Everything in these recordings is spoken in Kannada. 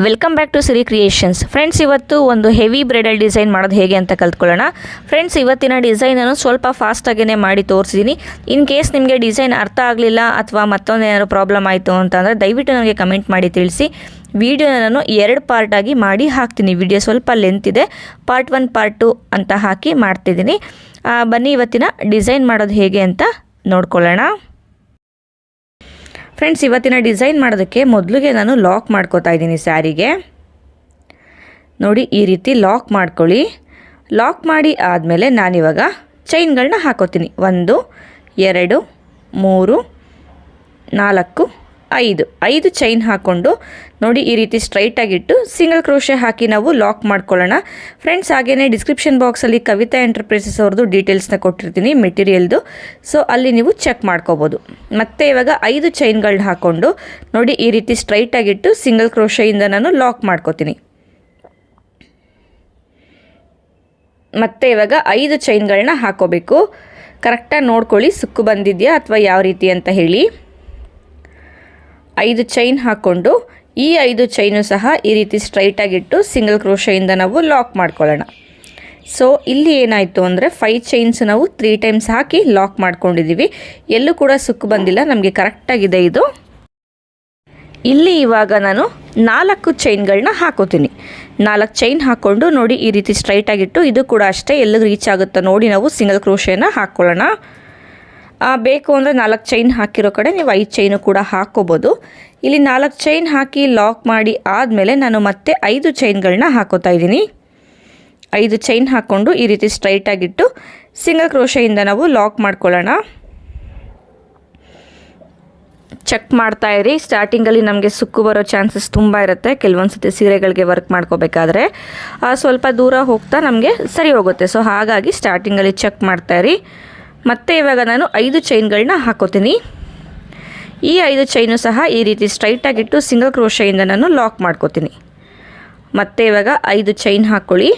Welcome back to Siri Creations. Friends, ಇವತ್ತು ಒಂದು ಹೆವಿ ಬ್ರೈಡಲ್ ಡಿಸೈನ್ ಮಾಡೋದು ಹೇಗೆ ಅಂತ ಕಲ್ತ್ಕೊಳ್ಳೋಣ. ಫ್ರೆಂಡ್ಸ್, ಇವತ್ತಿನ ಡಿಸೈನನ್ನು ಸ್ವಲ್ಪ ಫಾಸ್ಟಾಗೇ ಮಾಡಿ ತೋರಿಸಿದ್ದೀನಿ. ಇನ್ ಕೇಸ್ ನಿಮಗೆ ಡಿಸೈನ್ ಅರ್ಥ ಆಗಲಿಲ್ಲ ಅಥವಾ ಮತ್ತೊಂದು ಏನಾದರೂ ಪ್ರಾಬ್ಲಮ್ ಆಯಿತು ಅಂತಂದರೆ ದಯವಿಟ್ಟು ನನಗೆ ಕಮೆಂಟ್ ಮಾಡಿ ತಿಳಿಸಿ. ವಿಡಿಯೋನ ನಾನು 2 ಪಾರ್ಟಾಗಿ ಮಾಡಿ ಹಾಕ್ತೀನಿ. ವಿಡಿಯೋ ಸ್ವಲ್ಪ ಲೆಂತ್ ಇದೆ, ಪಾರ್ಟ್ 1 ಪಾರ್ಟ್ 2 ಅಂತ ಹಾಕಿ ಮಾಡ್ತಿದ್ದೀನಿ. ಬನ್ನಿ ಇವತ್ತಿನ ಡಿಸೈನ್ ಮಾಡೋದು ಹೇಗೆ ಅಂತ ನೋಡ್ಕೊಳ್ಳೋಣ. ಫ್ರೆಂಡ್ಸ್, ಇವತ್ತಿನ ಡಿಸೈನ್ ಮಾಡೋದಕ್ಕೆ ಮೊದಲಿಗೆ ನಾನು ಲಾಕ್ ಮಾಡ್ಕೋತಾ ಇದ್ದೀನಿ ಸ್ಯಾರಿಗೆ. ನೋಡಿ, ಈ ರೀತಿ ಲಾಕ್ ಮಾಡ್ಕೊಳ್ಳಿ. ಲಾಕ್ ಮಾಡಿ ಆದಮೇಲೆ ನಾನಿವಾಗ ಚೈನ್ಗಳನ್ನ ಹಾಕೋತೀನಿ. 1 2 3 4 5 ಚೈನ್ ಹಾಕ್ಕೊಂಡು ನೋಡಿ ಈ ರೀತಿ ಸ್ಟ್ರೈಟಾಗಿಟ್ಟು ಸಿಂಗಲ್ ಕ್ರೋಶೆ ಹಾಕಿ ನಾವು ಲಾಕ್ ಮಾಡ್ಕೊಳ್ಳೋಣ. ಫ್ರೆಂಡ್ಸ್, ಹಾಗೆಯೇ ಡಿಸ್ಕ್ರಿಪ್ಷನ್ ಬಾಕ್ಸಲ್ಲಿ ಕವಿತಾ ಎಂಟರ್ಪ್ರೈಸಸ್ ಅವ್ರದ್ದು ಡೀಟೇಲ್ಸ್ನ ಕೊಟ್ಟಿರ್ತೀನಿ ಮೆಟೀರಿಯಲ್ದು, ಸೊ ಅಲ್ಲಿ ನೀವು ಚೆಕ್ ಮಾಡ್ಕೋಬೋದು. ಮತ್ತು ಇವಾಗ 5 ಚೈನ್ಗಳನ್ನ ಹಾಕ್ಕೊಂಡು ನೋಡಿ ಈ ರೀತಿ ಸ್ಟ್ರೈಟಾಗಿಟ್ಟು ಸಿಂಗಲ್ ಕ್ರೋಶೆಯಿಂದ ನಾನು ಲಾಕ್ ಮಾಡ್ಕೋತೀನಿ. ಮತ್ತು ಇವಾಗ 5 ಚೈನ್ಗಳನ್ನ ಹಾಕೋಬೇಕು. ಕರೆಕ್ಟಾಗಿ ನೋಡ್ಕೊಳ್ಳಿ, ಸುಕ್ಕು ಬಂದಿದೆಯಾ ಅಥವಾ ಯಾವ ರೀತಿ ಅಂತ ಹೇಳಿ. 5 ಚೈನ್ ಹಾಕ್ಕೊಂಡು ಈ 5 ಚೈನು ಸಹ ಈ ರೀತಿ ಸ್ಟ್ರೈಟಾಗಿಟ್ಟು ಸಿಂಗಲ್ ಕ್ರೋಶೆಯಿಂದ ನಾವು ಲಾಕ್ ಮಾಡ್ಕೊಳ್ಳೋಣ. ಸೊ ಇಲ್ಲಿ ಏನಾಯಿತು ಅಂದರೆ 5 ಚೈನ್ಸ್ ನಾವು 3 ಟೈಮ್ಸ್ ಹಾಕಿ ಲಾಕ್ ಮಾಡ್ಕೊಂಡಿದ್ದೀವಿ. ಎಲ್ಲೂ ಕೂಡ ಸುಕ್ಕು ಬಂದಿಲ್ಲ, ನಮಗೆ ಕರೆಕ್ಟಾಗಿದೆ ಇದು. ಇಲ್ಲಿ ಇವಾಗ ನಾನು 4 ಚೈನ್ಗಳನ್ನ ಹಾಕೋತೀನಿ. 4 ಚೈನ್ ಹಾಕ್ಕೊಂಡು ನೋಡಿ ಈ ರೀತಿ ಸ್ಟ್ರೈಟಾಗಿಟ್ಟು ಇದು ಕೂಡ ಅಷ್ಟೇ ಎಲ್ಲಿಗೆ ರೀಚ್ ಆಗುತ್ತೋ ನೋಡಿ ನಾವು ಸಿಂಗಲ್ ಕ್ರೋಶೆನ ಹಾಕ್ಕೊಳ್ಳೋಣ. ಬೇಕು ಅಂದರೆ 4 ಚೈನ್ ಹಾಕಿರೋ ಕಡೆ ನೀವು 5 ಚೈನು ಕೂಡ ಹಾಕ್ಕೋಬೋದು. ಇಲ್ಲಿ 4 ಚೈನ್ ಹಾಕಿ ಲಾಕ್ ಮಾಡಿ ಆದಮೇಲೆ ನಾನು ಮತ್ತೆ 5 ಚೈನ್ಗಳನ್ನ ಹಾಕೋತಾ ಇದ್ದೀನಿ. 5 ಚೈನ್ ಹಾಕ್ಕೊಂಡು ಈ ರೀತಿ ಸ್ಟ್ರೈಟಾಗಿಟ್ಟು ಸಿಂಗಲ್ ಕ್ರೋಶೆಯಿಂದ ನಾವು ಲಾಕ್ ಮಾಡ್ಕೊಳ್ಳೋಣ. ಚೆಕ್ ಮಾಡ್ತಾ ಇರಿ. ಸ್ಟಾರ್ಟಿಂಗಲ್ಲಿ ನಮಗೆ ಸುಕ್ಕು ಬರೋ ಚಾನ್ಸಸ್ ತುಂಬ ಇರುತ್ತೆ. ಕೆಲವೊಂದು ಸತಿ ಸೀರೆಗಳಿಗೆ ವರ್ಕ್ ಮಾಡ್ಕೋಬೇಕಾದ್ರೆ ಸ್ವಲ್ಪ ದೂರ ಹೋಗ್ತಾ ನಮಗೆ ಸರಿ ಹೋಗುತ್ತೆ. ಸೊ ಹಾಗಾಗಿ ಸ್ಟಾರ್ಟಿಂಗಲ್ಲಿ ಚೆಕ್ ಮಾಡ್ತಾ ಇರಿ. ಮತ್ತು ಇವಾಗ ನಾನು 5 ಚೈನ್ಗಳನ್ನ ಹಾಕೋತೀನಿ. ಈ 5 ಚೈನು ಸಹ ಈ ರೀತಿ ಸ್ಟ್ರೈಟಾಗಿಟ್ಟು ಸಿಂಗಲ್ ಕ್ರೋಶೆಯಿಂದ ನಾನು ಲಾಕ್ ಮಾಡ್ಕೋತೀನಿ. ಮತ್ತು ಇವಾಗ 5 ಚೈನ್ ಹಾಕ್ಕೊಳ್ಳಿ.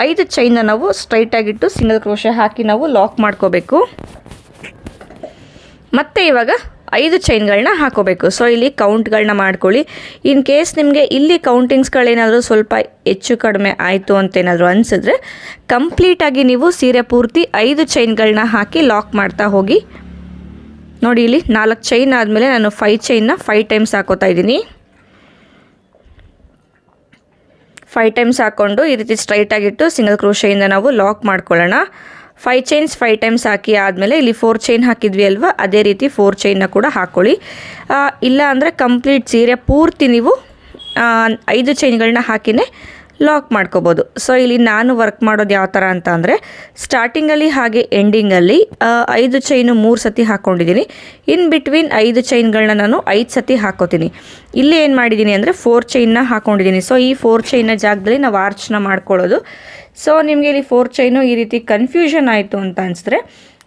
5 ಚೈನ್ನ ನಾವು ಸ್ಟ್ರೈಟಾಗಿಟ್ಟು ಸಿಂಗಲ್ ಕ್ರೋಶೆ ಹಾಕಿ ನಾವು ಲಾಕ್ ಮಾಡ್ಕೋಬೇಕು. ಮತ್ತು ಇವಾಗ 5 ಚೈನ್ಗಳನ್ನ ಹಾಕೋಬೇಕು. ಸೊ ಇಲ್ಲಿ ಕೌಂಟ್ಗಳನ್ನ ಮಾಡ್ಕೊಳ್ಳಿ. ಇನ್ ಕೇಸ್ ನಿಮಗೆ ಇಲ್ಲಿ ಕೌಂಟಿಂಗ್ಸ್ಗಳೇನಾದರೂ ಸ್ವಲ್ಪ ಹೆಚ್ಚು ಕಡಿಮೆ ಆಯಿತು ಅಂತೇನಾದರೂ ಅನಿಸಿದ್ರೆ ಕಂಪ್ಲೀಟಾಗಿ ನೀವು ಸೀರೆ ಪೂರ್ತಿ 5 ಚೈನ್ಗಳನ್ನ ಹಾಕಿ ಲಾಕ್ ಮಾಡ್ತಾ ಹೋಗಿ. ನೋಡಿ, ಇಲ್ಲಿ 4 ಚೈನ್ ಆದಮೇಲೆ ನಾನು 5 ಚೈನ್ನ 5 ಟೈಮ್ಸ್ ಹಾಕೋತಾ ಇದ್ದೀನಿ. 5 ಟೈಮ್ಸ್ ಹಾಕ್ಕೊಂಡು ಈ ರೀತಿ ಸ್ಟ್ರೈಟಾಗಿಟ್ಟು ಸಿಂಗಲ್ ಕ್ರೋಶೆಯಿಂದ ನಾವು ಲಾಕ್ ಮಾಡ್ಕೊಳ್ಳೋಣ. 5 ಚೈನ್ಸ್ 5 ಟೈಮ್ಸ್ ಹಾಕಿ ಆದಮೇಲೆ ಇಲ್ಲಿ 4 ಚೈನ್ ಹಾಕಿದ್ವಿ ಅಲ್ವಾ, ಅದೇ ರೀತಿ 4 ಚೈನ್ನ ಕೂಡ ಹಾಕ್ಕೊಳ್ಳಿ. ಇಲ್ಲ ಅಂದರೆ ಕಂಪ್ಲೀಟ್ ಸೀರೆ ಪೂರ್ತಿ ನೀವು 5 ಚೈನ್ಗಳನ್ನ ಹಾಕಿನೇ ಲಾಕ್ ಮಾಡ್ಕೋಬೋದು. ಸೊ ಇಲ್ಲಿ ನಾನು ವರ್ಕ್ ಮಾಡೋದು ಯಾವ ಥರ ಅಂತ ಅಂದರೆ ಸ್ಟಾರ್ಟಿಂಗಲ್ಲಿ ಹಾಗೆ ಎಂಡಿಂಗಲ್ಲಿ 5 ಚೈನು 3 ಸತಿ ಹಾಕ್ಕೊಂಡಿದ್ದೀನಿ. ಇನ್ ಬಿಟ್ವೀನ್ 5 ಚೈನ್ಗಳನ್ನ ನಾನು 5 ಸತಿ ಹಾಕೋತೀನಿ. ಇಲ್ಲಿ ಏನು ಮಾಡಿದ್ದೀನಿ ಅಂದರೆ 4 ಚೈನ್ನ ಹಾಕ್ಕೊಂಡಿದ್ದೀನಿ. ಸೊ ಈ 4 ಚೈನ್ನ ಜಾಗದಲ್ಲಿ ನಾವು ಆರ್ಚ್ನ ಮಾಡ್ಕೊಳ್ಳೋದು. ಸೊ ನಿಮಗೆ ಇಲ್ಲಿ 4 ಚೈನು ಈ ರೀತಿ ಕನ್ಫ್ಯೂಷನ್ ಆಯಿತು ಅಂತ ಅನಿಸಿದ್ರೆ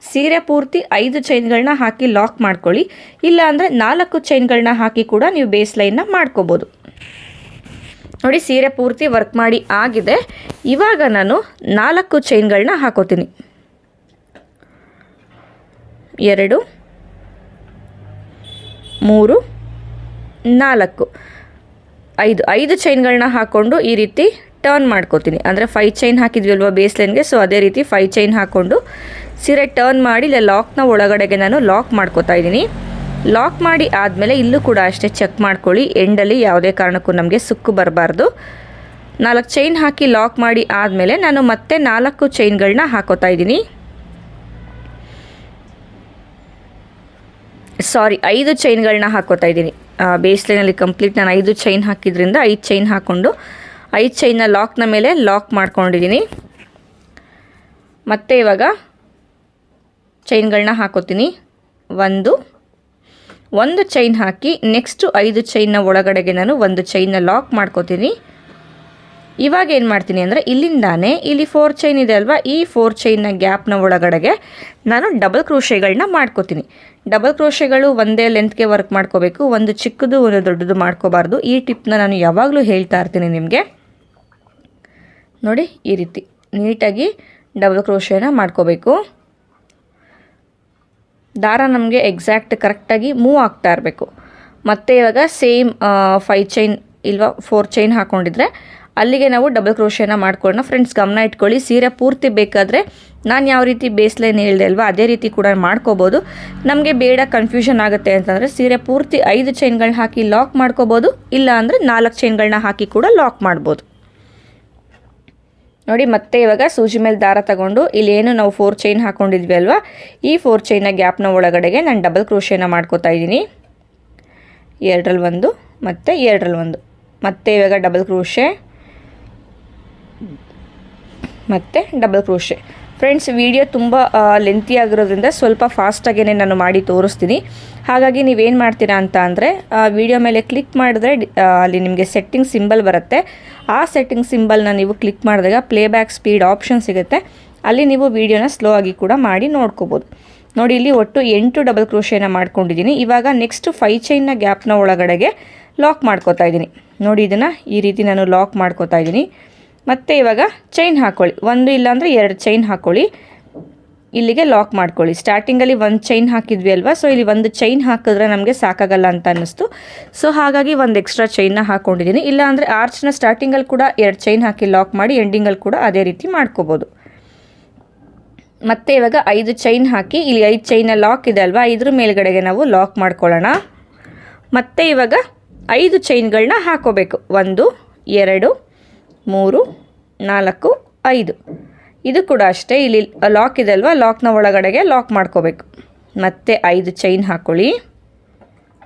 ಸೀರೆ ಪೂರ್ತಿ 5 ಚೈನ್ಗಳನ್ನ ಹಾಕಿ ಲಾಕ್ ಮಾಡ್ಕೊಳ್ಳಿ. ಇಲ್ಲ ಅಂದರೆ 4 ಚೈನ್ಗಳನ್ನ ಹಾಕಿ ಕೂಡ ನೀವು ಬೇಸ್ ಲೈನ್ನ ಮಾಡ್ಕೋಬೋದು. ನೋಡಿ, ಸೀರೆ ಪೂರ್ತಿ ವರ್ಕ್ ಮಾಡಿ ಆಗಿದೆ. ಇವಾಗ ನಾನು 4 ಚೈನ್ಗಳನ್ನ ಹಾಕೋತೀನಿ. 2 3 4 5 ಚೈನ್ಗಳನ್ನ ಹಾಕ್ಕೊಂಡು ಈ ರೀತಿ ಟರ್ನ್ ಮಾಡ್ಕೋತೀನಿ. ಅಂದರೆ 5 ಚೈನ್ ಹಾಕಿದ್ವಿ ಅಲ್ವಾ ಬೇಸ್ ಲೈನ್ಗೆ, ಸೊ ಅದೇ ರೀತಿ 5 ಚೈನ್ ಹಾಕ್ಕೊಂಡು ಸೀರೆ ಟರ್ನ್ ಮಾಡಿ ಇಲ್ಲ ಲಾಕ್ನ ಒಳಗಡೆಗೆ ನಾನು ಲಾಕ್ ಮಾಡ್ಕೋತಾ ಇದ್ದೀನಿ. ಲಾಕ್ ಮಾಡಿ ಆದಮೇಲೆ ಇಲ್ಲೂ ಕೂಡ ಅಷ್ಟೇ ಚೆಕ್ ಮಾಡ್ಕೊಳ್ಳಿ, ಎಂಡಲ್ಲಿ ಯಾವುದೇ ಕಾರಣಕ್ಕೂ ನಮಗೆ ಸುಕ್ಕು ಬರಬಾರ್ದು. 4 ಚೈನ್ ಹಾಕಿ ಲಾಕ್ ಮಾಡಿ ಆದಮೇಲೆ ನಾನು ಮತ್ತೆ 4 ಚೈನ್ಗಳನ್ನ ಹಾಕೋತಾ ಇದ್ದೀನಿ. 5 ಚೈನ್ಗಳನ್ನ ಹಾಕೋತಾ ಇದ್ದೀನಿ. ಬೇಸ್ ಲೈನಲ್ಲಿ ಕಂಪ್ಲೀಟ್ ನಾನು 5 ಚೈನ್ ಹಾಕಿದ್ರಿಂದ 5 ಚೈನ್ ಹಾಕ್ಕೊಂಡು 5 ಚೈನ್ನ ಲಾಕ್ನ ಮೇಲೆ ಲಾಕ್ ಮಾಡ್ಕೊಂಡಿದ್ದೀನಿ. ಮತ್ತು ಇವಾಗ ಚೈನ್ಗಳನ್ನ ಹಾಕೋತೀನಿ. ಒಂದು ಚೈನ್ ಹಾಕಿ ನೆಕ್ಸ್ಟು 5 ಚೈನ್ನ ಒಳಗಡೆಗೆ ನಾನು 1 ಚೈನ್ನ ಲಾಕ್ ಮಾಡ್ಕೋತೀನಿ. ಇವಾಗ ಏನು ಮಾಡ್ತೀನಿ ಅಂದರೆ ಇಲ್ಲಿಂದಾನೆ ಇಲ್ಲಿ 4 ಚೈನ್ ಇದೆ ಅಲ್ವಾ, ಈ 4 ಚೈನ್ನ ಗ್ಯಾಪ್ನ ಒಳಗಡೆಗೆ ನಾನು ಡಬಲ್ ಕ್ರೋಶೆಗಳನ್ನ ಮಾಡ್ಕೋತೀನಿ. ಡಬಲ್ ಕ್ರೋಶೆಗಳು ಒಂದೇ ಲೆಂತ್ಗೆ ವರ್ಕ್ ಮಾಡ್ಕೋಬೇಕು. ಒಂದು ಚಿಕ್ಕದು ಒಂದು ದೊಡ್ಡದು ಮಾಡ್ಕೋಬಾರ್ದು. ಈ ಟಿಪ್ನ ನಾನು ಯಾವಾಗಲೂ ಹೇಳ್ತಾ ಇರ್ತೀನಿ ನಿಮಗೆ. ನೋಡಿ, ಈ ರೀತಿ ನೀಟಾಗಿ ಡಬಲ್ ಕ್ರೋಶೆನ ಮಾಡ್ಕೋಬೇಕು. ದಾರ ನಮಗೆ ಎಕ್ಸಾಕ್ಟ್ ಕರೆಕ್ಟಾಗಿ ಮೂವ್ ಆಗ್ತಾ ಇರಬೇಕು. ಮತ್ತೆ ಇವಾಗ ಸೇಮ್ 5 ಚೈನ್ ಇಲ್ವಾ 4 ಚೈನ್ ಹಾಕ್ಕೊಂಡಿದ್ರೆ ಅಲ್ಲಿಗೆ ನಾವು ಡಬಲ್ ಕ್ರೋಶೆನ ಮಾಡ್ಕೊಳ್ಳೋಣ. ಫ್ರೆಂಡ್ಸ್ ಗಮನ ಇಟ್ಕೊಳ್ಳಿ, ಸೀರೆ ಪೂರ್ತಿ ಬೇಕಾದರೆ ನಾನು ಯಾವ ರೀತಿ ಬೇಸ್ ಲೈನ್ ಹೇಳಿದೆ ಅಲ್ವಾ ಅದೇ ರೀತಿ ಕೂಡ ಮಾಡ್ಕೋಬೋದು. ನಮಗೆ ಬೇಡ ಕನ್ಫ್ಯೂಷನ್ ಆಗುತ್ತೆ ಅಂತಂದರೆ ಸೀರೆ ಪೂರ್ತಿ 5 ಚೈನ್ಗಳನ್ನ ಹಾಕಿ ಲಾಕ್ ಮಾಡ್ಕೋಬೋದು, ಇಲ್ಲ ಅಂದರೆ 4 ಚೈನ್ಗಳನ್ನ ಹಾಕಿ ಕೂಡ ಲಾಕ್ ಮಾಡ್ಬೋದು. ನೋಡಿ ಮತ್ತೆ ಇವಾಗ ಸೂಜಿ ಮೇಲೆ ದಾರ ತಗೊಂಡು ಇಲ್ಲಿ ಏನು ನಾವು 4 ಚೈನ್ ಹಾಕ್ಕೊಂಡಿದ್ವಿ ಅಲ್ವಾ ಈ 4 ಚೈನ್ನ ಗ್ಯಾಪ್ನ ಒಳಗಡೆಗೆ ನಾನು ಡಬಲ್ ಕ್ರೋಶೆನ ಮಾಡ್ಕೋತಾ ಇದ್ದೀನಿ. 2ರಲ್ಲಿ 1 ಮತ್ತು 2ರಲ್ಲಿ 1 ಮತ್ತೆ ಇವಾಗ ಡಬಲ್ ಕ್ರೋಶೆ ಮತ್ತು ಡಬಲ್ ಕ್ರೋಶೆ. ಫ್ರೆಂಡ್ಸ್ ವಿಡಿಯೋ ತುಂಬ ಲೆಂತಿ ಆಗಿರೋದ್ರಿಂದ ಸ್ವಲ್ಪ ಫಾಸ್ಟಾಗೇ ನಾನು ಮಾಡಿ ತೋರಿಸ್ತೀನಿ. ಹಾಗಾಗಿ ನೀವೇನು ಮಾಡ್ತೀರಾ ಅಂತ ಅಂದರೆ ವಿಡಿಯೋ ಮೇಲೆ ಕ್ಲಿಕ್ ಮಾಡಿದ್ರೆ ಅಲ್ಲಿ ನಿಮಗೆ ಸೆಟ್ಟಿಂಗ್ ಸಿಂಬಲ್ ಬರುತ್ತೆ. ಆ ಸೆಟ್ಟಿಂಗ್ ಸಿಂಬಲ್ನ ನೀವು ಕ್ಲಿಕ್ ಮಾಡಿದಾಗ ಪ್ಲೇಬ್ಯಾಕ್ ಸ್ಪೀಡ್ ಆಪ್ಷನ್ ಸಿಗುತ್ತೆ. ಅಲ್ಲಿ ನೀವು ವಿಡಿಯೋನ ಸ್ಲೋ ಆಗಿ ಕೂಡ ಮಾಡಿ ನೋಡ್ಕೋಬೋದು. ನೋಡಿ ಇಲ್ಲಿ ಒಟ್ಟು 8 ಡಬಲ್ ಕ್ರೋಶೆನ ಮಾಡ್ಕೊಂಡಿದ್ದೀನಿ. ಇವಾಗ ನೆಕ್ಸ್ಟ್ 5 ಚೈನ್ನ ಗ್ಯಾಪ್ನ ಒಳಗಡೆಗೆ ಲಾಕ್ ಮಾಡ್ಕೋತಾ ಇದ್ದೀನಿ. ನೋಡಿ ಇದನ್ನು ಈ ರೀತಿ ನಾನು ಲಾಕ್ ಮಾಡ್ಕೋತಾ ಇದ್ದೀನಿ. ಮತ್ತು ಇವಾಗ ಚೈನ್ ಹಾಕ್ಕೊಳ್ಳಿ, 1 ಇಲ್ಲಾಂದರೆ 2 ಚೈನ್ ಹಾಕ್ಕೊಳ್ಳಿ, ಇಲ್ಲಿಗೆ ಲಾಕ್ ಮಾಡ್ಕೊಳ್ಳಿ. ಸ್ಟಾರ್ಟಿಂಗಲ್ಲಿ 1 ಚೈನ್ ಹಾಕಿದ್ವಿ ಅಲ್ವಾ, ಸೊ ಇಲ್ಲಿ 1 ಚೈನ್ ಹಾಕಿದ್ರೆ ನಮಗೆ ಸಾಕಾಗಲ್ಲ ಅಂತ ಅನ್ನಿಸ್ತು. ಸೊ ಹಾಗಾಗಿ 1 ಎಕ್ಸ್ಟ್ರಾ ಚೈನ್ನ ಹಾಕ್ಕೊಂಡಿದ್ದೀನಿ. ಇಲ್ಲಾಂದರೆ ಆರ್ಚ್ನ ಸ್ಟಾರ್ಟಿಂಗಲ್ಲಿ ಕೂಡ 2 ಚೈನ್ ಹಾಕಿ ಲಾಕ್ ಮಾಡಿ ಎಂಡಿಂಗಲ್ಲಿ ಕೂಡ ಅದೇ ರೀತಿ ಮಾಡ್ಕೋಬೋದು. ಮತ್ತು ಇವಾಗ 5 ಚೈನ್ ಹಾಕಿ ಇಲ್ಲಿ 5 ಚೈನ ಲಾಕ್ ಇದೆ ಅಲ್ವಾ ಇದ್ರ ಮೇಲ್ಗಡೆಗೆ ನಾವು ಲಾಕ್ ಮಾಡ್ಕೊಳ್ಳೋಣ. ಮತ್ತು ಇವಾಗ 5 ಚೈನ್ಗಳನ್ನ ಹಾಕೋಬೇಕು. 1 2 3 4 5 ಇದು ಕೂಡ ಅಷ್ಟೇ. ಇಲ್ಲಿ ಲಾಕ್ ಇದೆ ಅಲ್ವಾ ಲಾಕ್ನ ಒಳಗಡೆಗೆ ಲಾಕ್ ಮಾಡ್ಕೋಬೇಕು. ಮತ್ತೆ 5 ಚೈನ್ ಹಾಕ್ಕೊಳ್ಳಿ.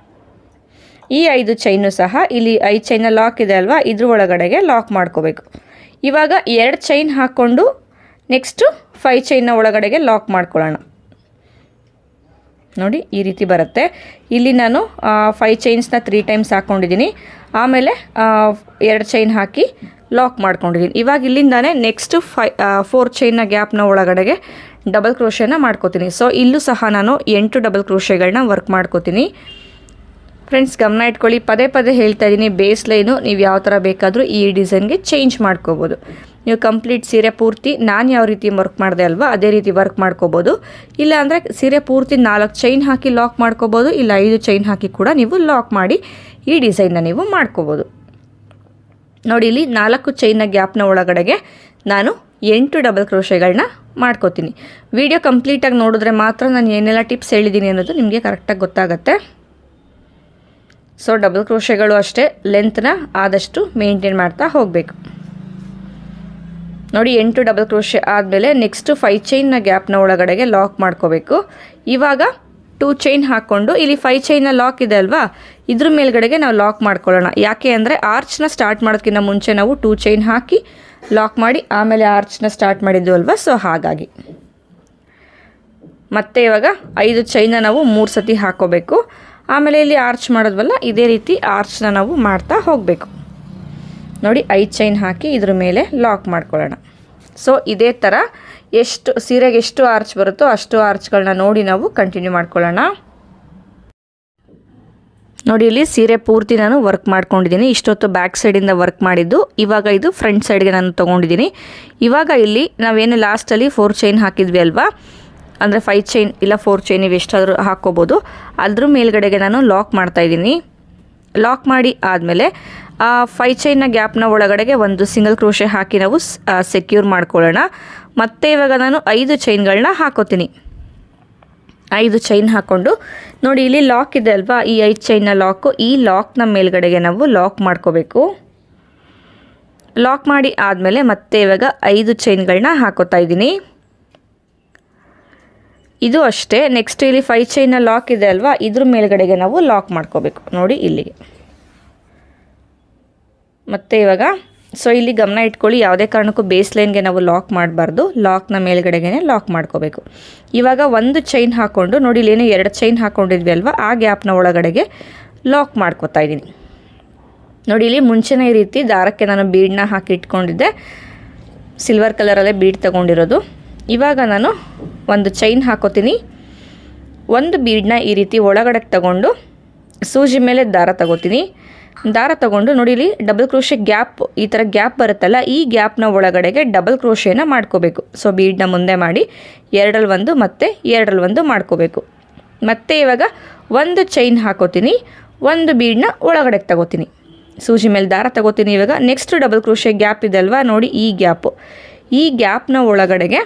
ಈ 5 ಚೈನು ಸಹ ಇಲ್ಲಿ 5 ಚೈನ ಲಾಕ್ ಇದೆ ಅಲ್ವಾ ಇದ್ರ ಒಳಗಡೆಗೆ ಲಾಕ್ ಮಾಡ್ಕೋಬೇಕು. ಇವಾಗ 2 ಚೈನ್ ಹಾಕ್ಕೊಂಡು ನೆಕ್ಸ್ಟು 5 ಚೈನ್ನ ಒಳಗಡೆಗೆ ಲಾಕ್ ಮಾಡ್ಕೊಳ್ಳೋಣ. ನೋಡಿ ಈ ರೀತಿ ಬರುತ್ತೆ. ಇಲ್ಲಿ ನಾನು 5 ಚೈನ್ಸ್ನ 3 ಟೈಮ್ಸ್ ಹಾಕ್ಕೊಂಡಿದ್ದೀನಿ. ಆಮೇಲೆ 2 ಚೈನ್ ಹಾಕಿ ಲಾಕ್ ಮಾಡ್ಕೊಂಡಿದ್ದೀನಿ. ಇವಾಗ ಇಲ್ಲಿಂದಾನೆ ನೆಕ್ಸ್ಟ್ 4 ಚೈನ್ನ ಗ್ಯಾಪ್ನ ಒಳಗಡೆಗೆ ಡಬಲ್ ಕ್ರೋಶೆನ ಮಾಡ್ಕೋತೀನಿ. ಸೊ ಇಲ್ಲೂ ಸಹ ನಾನು 8 ಡಬಲ್ ಕ್ರೋಶೆಗಳನ್ನ ವರ್ಕ್ ಮಾಡ್ಕೋತೀನಿ. ಫ್ರೆಂಡ್ಸ್ ಗಮನ ಇಟ್ಕೊಳ್ಳಿ, ಪದೇ ಪದೇ ಹೇಳ್ತಾ ಇದ್ದೀನಿ, ಬೇಸ್ ಲೈನು ನೀವು ಯಾವ ಥರ ಬೇಕಾದರೂ ಈ ಡಿಸೈನ್ಗೆ ಚೇಂಜ್ ಮಾಡ್ಕೋಬೋದು. ನೀವು ಕಂಪ್ಲೀಟ್ ಸೀರೆ ಪೂರ್ತಿ ನಾನು ಯಾವ ರೀತಿ ವರ್ಕ್ ಮಾಡಿದೆ ಅಲ್ವಾ ಅದೇ ರೀತಿ ವರ್ಕ್ ಮಾಡ್ಕೋಬೋದು. ಇಲ್ಲ ಅಂದರೆ ಸೀರೆ ಪೂರ್ತಿ 4 ಚೈನ್ ಹಾಕಿ ಲಾಕ್ ಮಾಡ್ಕೋಬೋದು, ಇಲ್ಲ 5 ಚೈನ್ ಹಾಕಿ ಕೂಡ ನೀವು ಲಾಕ್ ಮಾಡಿ ಈ ಡಿಸೈನ್ನ ನೀವು ಮಾಡ್ಕೋಬೋದು. ನೋಡಿ ಇಲ್ಲಿ 4 ಚೈನ್ನ ಗ್ಯಾಪ್ನ ಒಳಗಡೆಗೆ ನಾನು 8 ಡಬಲ್ ಕ್ರೋಶೆಗಳನ್ನ ಮಾಡ್ಕೋತೀನಿ. ವಿಡಿಯೋ ಕಂಪ್ಲೀಟಾಗಿ ನೋಡಿದ್ರೆ ಮಾತ್ರ ನಾನು ಏನೆಲ್ಲ ಟಿಪ್ಸ್ ಹೇಳಿದ್ದೀನಿ ಅನ್ನೋದು ನಿಮಗೆ ಕರೆಕ್ಟಾಗಿ ಗೊತ್ತಾಗುತ್ತೆ. ಸೊ ಡಬಲ್ ಕ್ರೋಶೆಗಳು ಅಷ್ಟೇ ಲೆಂತ್ನ ಆದಷ್ಟು ಮೇಂಟೈನ್ ಮಾಡ್ತಾ ಹೋಗಬೇಕು. ನೋಡಿ 8 ಡಬಲ್ ಕ್ರೋಶೆ ಆದಮೇಲೆ ನೆಕ್ಸ್ಟು 5 ಚೈನ್ನ ಗ್ಯಾಪ್ನ ಒಳಗಡೆಗೆ ಲಾಕ್ ಮಾಡ್ಕೋಬೇಕು. ಇವಾಗ 2 ಚೈನ್ ಹಾಕ್ಕೊಂಡು ಇಲ್ಲಿ 5 ಚೈನ್ನ ಲಾಕ್ ಇದೆ ಅಲ್ವಾ ಇದ್ರ ಮೇಲ್ಗಡೆಗೆ ನಾವು ಲಾಕ್ ಮಾಡ್ಕೊಳ್ಳೋಣ. ಯಾಕೆ ಅಂದರೆ ಆರ್ಚ್ನ ಸ್ಟಾರ್ಟ್ ಮಾಡೋದಕ್ಕಿಂತ ಮುಂಚೆ ನಾವು 2 ಚೈನ್ ಹಾಕಿ ಲಾಕ್ ಮಾಡಿ ಆಮೇಲೆ ಆರ್ಚ್ನ ಸ್ಟಾರ್ಟ್ ಮಾಡಿದ್ವು ಅಲ್ವಾ, ಸೊ ಹಾಗಾಗಿ. ಮತ್ತೆ ಇವಾಗ 5 ಚೈನ್ನ ನಾವು 3 ಸತಿ ಹಾಕ್ಕೋಬೇಕು. ಆಮೇಲೆ ಇಲ್ಲಿ ಆರ್ಚ್ ಮಾಡೋದ್ವಲ್ಲ ಇದೇ ರೀತಿ ಆರ್ಚ್ನ ನಾವು ಮಾಡ್ತಾ ಹೋಗಬೇಕು. ನೋಡಿ 5 ಚೈನ್ ಹಾಕಿ ಇದ್ರ ಮೇಲೆ ಲಾಕ್ ಮಾಡ್ಕೊಳ್ಳೋಣ. ಸೊ ಇದೇ ಥರ ಎಷ್ಟು ಸೀರೆಗೆ ಎಷ್ಟು ಆರ್ಚ್ ಬರುತ್ತೋ ಅಷ್ಟು ಆರ್ಚ್ಗಳನ್ನ ನೋಡಿ ನಾವು ಕಂಟಿನ್ಯೂ ಮಾಡ್ಕೊಳ್ಳೋಣ. ನೋಡಿ ಇಲ್ಲಿ ಸೀರೆ ಪೂರ್ತಿ ನಾನು ವರ್ಕ್ ಮಾಡ್ಕೊಂಡಿದ್ದೀನಿ. ಇಷ್ಟೊತ್ತು ಬ್ಯಾಕ್ ಸೈಡಿಂದ ವರ್ಕ್ ಮಾಡಿದ್ದು, ಇವಾಗ ಇದು ಫ್ರಂಟ್ ಸೈಡ್ಗೆ ನಾನು ತೊಗೊಂಡಿದ್ದೀನಿ. ಇವಾಗ ಇಲ್ಲಿ ನಾವೇನು ಲಾಸ್ಟಲ್ಲಿ 4 ಚೈನ್ ಹಾಕಿದ್ವಿ ಅಲ್ವಾ, ಅಂದರೆ 5 ಚೈನ್ ಇಲ್ಲ 4 ಚೈನ್ ನೀವು ಎಷ್ಟಾದರೂ ಹಾಕ್ಕೋಬೋದು. ಅದ್ರ ಮೇಲ್ಗಡೆಗೆ ನಾನು ಲಾಕ್ ಮಾಡ್ತಾಯಿದ್ದೀನಿ. ಲಾಕ್ ಮಾಡಿ ಆದಮೇಲೆ 5 ಚೈನ್ನ ಗ್ಯಾಪ್ನ ಒಳಗಡೆಗೆ ಒಂದು ಸಿಂಗಲ್ ಕ್ರೋಶೆ ಹಾಕಿ ನಾವು ಸೆಕ್ಯೂರ್ ಮಾಡ್ಕೊಳ್ಳೋಣ. ಮತ್ತು ಇವಾಗ ನಾನು 5 ಚೈನ್ಗಳನ್ನ ಹಾಕೋತೀನಿ. 5 ಚೈನ್ ಹಾಕ್ಕೊಂಡು ನೋಡಿ ಇಲ್ಲಿ ಲಾಕ್ ಇದೆ ಅಲ್ವಾ ಈ 5 ಚೈನ್ನ ಲಾಕು, ಈ ಲಾಕ್ನ ಮೇಲ್ಗಡೆಗೆ ನಾವು ಲಾಕ್ ಮಾಡ್ಕೋಬೇಕು. ಲಾಕ್ ಮಾಡಿ ಆದಮೇಲೆ ಮತ್ತೆ ಇವಾಗ 5 ಚೈನ್ಗಳನ್ನ ಹಾಕೋತಾ ಇದ್ದೀನಿ. ಇದು ಅಷ್ಟೇ. ನೆಕ್ಸ್ಟ್ ಇಲ್ಲಿ 5 ಚೈನ್ನ ಲಾಕ್ ಇದೆ ಅಲ್ವಾ ಇದ್ರ ಮೇಲ್ಗಡೆಗೆ ನಾವು ಲಾಕ್ ಮಾಡ್ಕೋಬೇಕು. ನೋಡಿ ಇಲ್ಲಿಗೆ. ಮತ್ತು ಇವಾಗ ಸೊ ಇಲ್ಲಿ ಗಮನ ಇಟ್ಕೊಳ್ಳಿ, ಯಾವುದೇ ಕಾರಣಕ್ಕೂ ಬೇಸ್ ಲೈನ್ಗೆ ನಾವು ಲಾಕ್ ಮಾಡಬಾರ್ದು, ಲಾಕ್ನ ಮೇಲ್ಗಡೆಗೆ ಲಾಕ್ ಮಾಡ್ಕೋಬೇಕು. ಇವಾಗ 1 ಚೈನ್ ಹಾಕ್ಕೊಂಡು ನೋಡಿ ಇಲ್ಲೇನು 2 ಚೈನ್ ಹಾಕ್ಕೊಂಡಿದ್ವಿ ಅಲ್ವಾ ಆ ಗ್ಯಾಪ್ನ ಒಳಗಡೆಗೆ ಲಾಕ್ ಮಾಡ್ಕೋತಾ ಇದ್ದೀನಿ. ನೋಡಿ ಇಲ್ಲಿ ಮುಂಚೆನೇ ಈ ರೀತಿ ದಾರಕ್ಕೆ ನಾನು ಬೀಡನ್ನ ಹಾಕಿ ಇಟ್ಕೊಂಡಿದ್ದೆ, ಸಿಲ್ವರ್ ಕಲರಲ್ಲೇ ಬೀಡ್ ತೊಗೊಂಡಿರೋದು. ಇವಾಗ ನಾನು 1 ಚೈನ್ ಹಾಕೋತೀನಿ. 1 ಬೀಡನ್ನ ಈ ರೀತಿ ಒಳಗಡೆ ತಗೊಂಡು ಸೂಜಿ ಮೇಲೆ ದಾರ ತಗೋತೀನಿ. ದಾರ ತಗೊಂಡು ನೋಡಿ ಇಲ್ಲಿ ಡಬಲ್ ಕ್ರೋಶೆ ಗ್ಯಾಪ್, ಈ ಥರ ಗ್ಯಾಪ್ ಬರುತ್ತಲ್ಲ ಈ ಗ್ಯಾಪ್ನ ಒಳಗಡೆಗೆ ಡಬಲ್ ಕ್ರೋಶೆನ ಮಾಡ್ಕೋಬೇಕು. ಸೊ ಬೀಡನ್ನ ಮುಂದೆ ಮಾಡಿ 2ರಲ್ಲಿ 1 ಮತ್ತು 2ರಲ್ಲಿ 1 ಮಾಡ್ಕೋಬೇಕು. ಮತ್ತು ಇವಾಗ 1 ಚೈನ್ ಹಾಕೋತೀನಿ. ಒಂದು ಬೀಡನ್ನ ಒಳಗಡೆಗೆ ತಗೋತೀನಿ, ಸೂಜಿ ಮೇಲೆ ದಾರ ತಗೋತೀನಿ. ಇವಾಗ ನೆಕ್ಸ್ಟ್ ಡಬಲ್ ಕ್ರೋಶೆ ಗ್ಯಾಪ್ ಇದೆ ಅಲ್ವಾ, ನೋಡಿ ಈ ಗ್ಯಾಪು, ಈ ಗ್ಯಾಪ್ನ ಒಳಗಡೆಗೆ